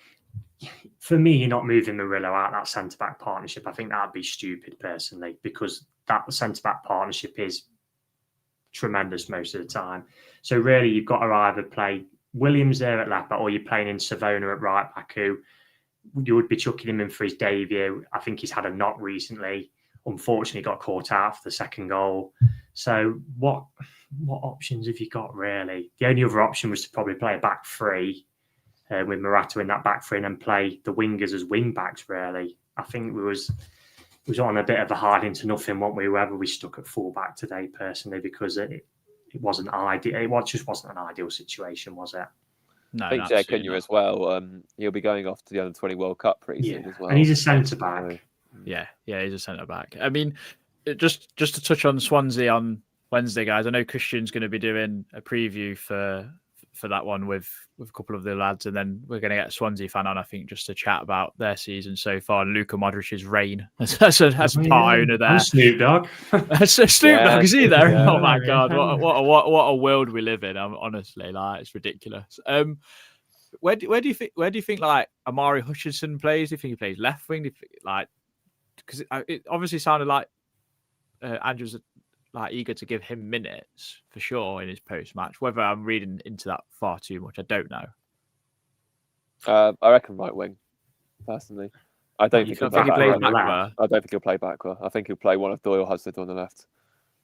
for me, you're not moving Murillo out of that centre-back partnership. I think that'd be stupid, personally, because that centre-back partnership is tremendous most of the time. So really, you've got to either play Williams there at left back or you're playing in Savona at right back, who you would be chucking him in for his debut. I think he's had a knock recently. Unfortunately, got caught out for the second goal. So what options have you got, really? The only other option was to probably play a back three with Morato in that back three and then play the wingers as wing backs, really. I think it was on a bit of a hard into nothing, weren't we, whoever we stuck at full back today, personally, because it wasn't ideal. It just wasn't an ideal situation, was it? No, I think Jay Cunha as well. He'll be going off to the Under-20 World Cup pretty soon as well. And he's a centre-back. Yeah, he's a centre-back. I mean, just to touch on Swansea on Wednesday, guys, I know Christian's going to be doing a preview for that one with a couple of the lads, and then we're going to get a Swansea fan on, I think, just to chat about their season so far and Luka Modric's reign as part owner there. And Snoop Dogg. Snoop Dogg, is he there? Yeah, oh my God, what a world we live in. Honestly, like, it's ridiculous. Where do you think like Amari Hutchinson plays? Do you think he plays left wing? Because it obviously sounded like Andrew's like eager to give him minutes for sure in his post match. Whether I'm reading into that far too much, I don't know. I reckon right wing, personally. I don't think he'll play back. I don't think he'll play back. I think he'll play one of Doyle Hudson on the left.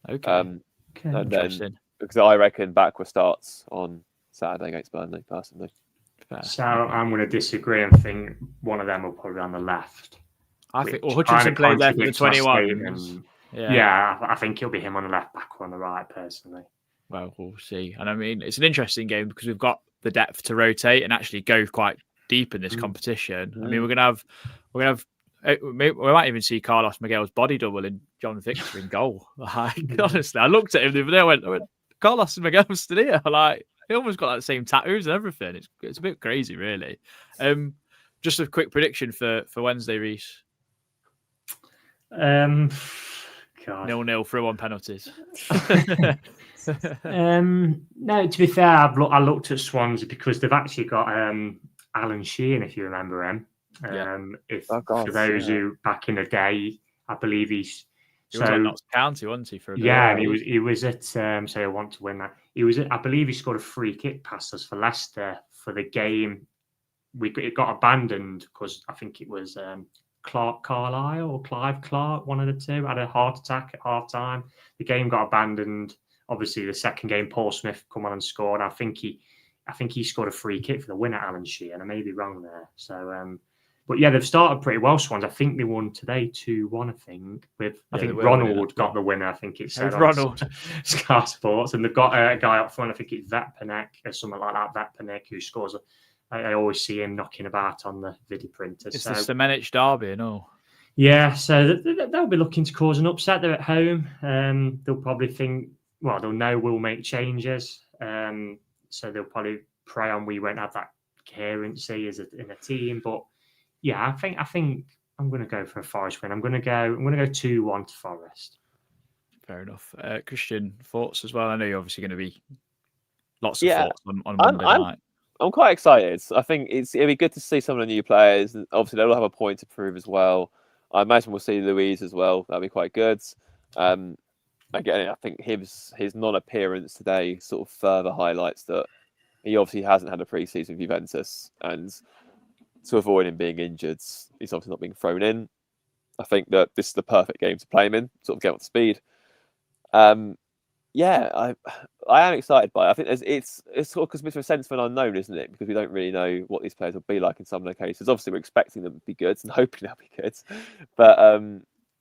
Okay. And then because I reckon Bakwa starts on Saturday against Burnley, personally. Fair. So I'm going to disagree and think one of them will probably be on the left. I think Hutchinson played left for the 21. Yeah, I think he'll be him on the left, back on the right, personally. Well, we'll see. And I mean, it's an interesting game because we've got the depth to rotate and actually go quite deep in this competition. I mean, we might even see Carlos Miguel's body double in John Victor in goal. Like, honestly, I looked at him the other day. I went, Carlos Miguel's still here. Like, he almost got like the same tattoos and everything. It's a bit crazy, really. Just a quick prediction for Wednesday, Reece. 0-0 through on penalties. No, to be fair, I looked at Swansea because they've actually got Alan Sheehan, if you remember him. For those who back in the day, I believe he was at Notts County, wasn't he? For a bit? And he was at say I want to win that. He was I believe he scored a free kick past us for Leicester for the game. It got abandoned because I think it was Clark Carlisle or Clive Clark, one of the two, had a heart attack at half time. The game got abandoned. Obviously, the second game, Paul Smith come on and scored. I think he scored a free kick for the winner, Alan Sheehan. I may be wrong there. So, but yeah, they've started pretty well, Swans. I think they won today 2-1. I think Ronald got the winner. I think it said Ronald Sky Sports, and they've got a guy up front. I think it's Vetpanek or something like that. Vetpanek who scores. I always see him knocking about on the video printer. It's the Semenich derby, no? Yeah, so they'll be looking to cause an upset. They're at home. They'll probably think, they'll know we'll make changes. So they'll probably pray on we won't have that coherency in a team. But yeah, I think I'm going to go for a Forest win. I'm going to go 2-1 to Forest. Fair enough. Christian, thoughts as well? I know you're obviously going to be lots of thoughts on Monday night. I'm quite excited. I think it'll be good to see some of the new players. And obviously, they'll have a point to prove as well. I imagine we'll see Louise as well. That'll be quite good. Again, I think his non-appearance today sort of further highlights that he obviously hasn't had a pre-season with Juventus, and to avoid him being injured, he's obviously not being thrown in. I think that this is the perfect game to play him in, sort of get up to speed. I am excited by it. I think it's sort of because it's a sense of an unknown, isn't it? Because we don't really know what these players will be like in some of the cases. Obviously, we're expecting them to be good and hoping they'll be good. But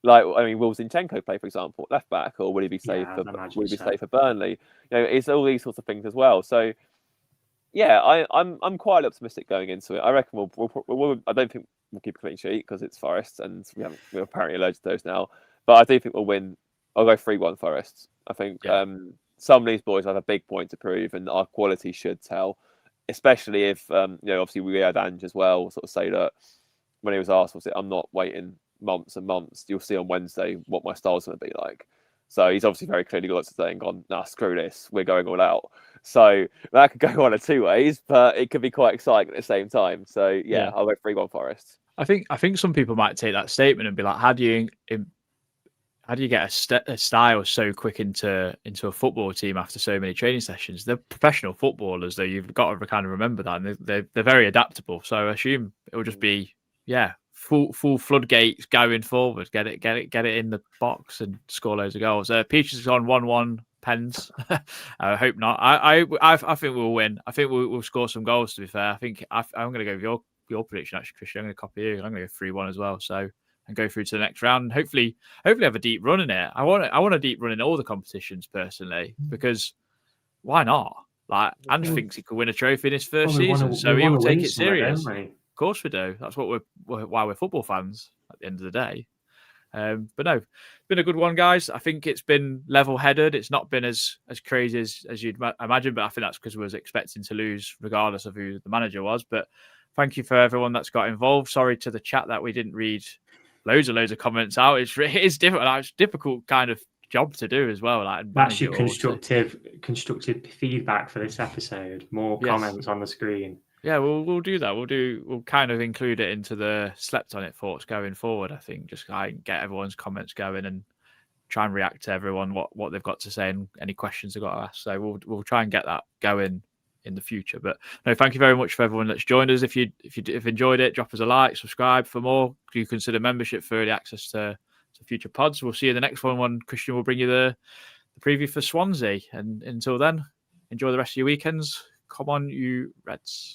will Zinchenko play, for example, left back, or will he be safe? Safe for Burnley? It's all these sorts of things as well. So, yeah, I'm quite optimistic going into it. I reckon we'll I don't think we'll keep a clean sheet because it's Forest, and we're apparently allergic to those now. But I do think we'll win. I'll go 3-1 Forest. I think some of these boys have a big point to prove, and our quality should tell. Especially if obviously we had Ange as well, sort of say that when he was asked, I'm not waiting months and months. You'll see on Wednesday what my style's going to be like. So he's obviously very clearly got today and gone, nah, screw this, we're going all out. So that could go one of two ways, but it could be quite exciting at the same time. So yeah. I'll go 3-1 Forest. I think some people might take that statement and be like, how do you get a style so quick into a football team after so many training sessions? They're professional footballers, though. You've got to kind of remember that, and they're very adaptable. So I assume it will just be full floodgates going forward. Get it in the box and score loads of goals. Peaches is on 1-1 Pens. I hope not. I think we'll win. I think we'll score some goals. To be fair, I think I'm going to go with your prediction. Actually, Christian, I'm going to copy you. I'm going to go 3-1 as well. So. And go through to the next round. Hopefully have a deep run in it. I want a deep run in all the competitions personally, because why not? Like Ange thinks he could win a trophy in his first season, so he will take it serious. Of course we do. That's why we're football fans at the end of the day. But no, it's been a good one, guys. I think it's been level-headed. It's not been as crazy as you'd imagine, but I think that's because we was expecting to lose regardless of who the manager was. But thank you for everyone that's got involved. Sorry to the chat that we didn't read loads of comments out. It's difficult. It's a difficult kind of job to do as well. That's your constructive feedback for this episode. More comments on the screen. Yeah, we'll do that. We'll kind of include it into the slept on it thoughts going forward. I think just get everyone's comments going and try and react to everyone what they've got to say and any questions they've got to ask. So we'll try and get that going in the future. But no, thank you very much for everyone that's joined us. If you've enjoyed it, drop us a like, subscribe for more. You consider membership for early access to future pods. We'll see you in the next one when Christian will bring you the preview for Swansea. And until then, enjoy the rest of your weekends. Come on, you Reds.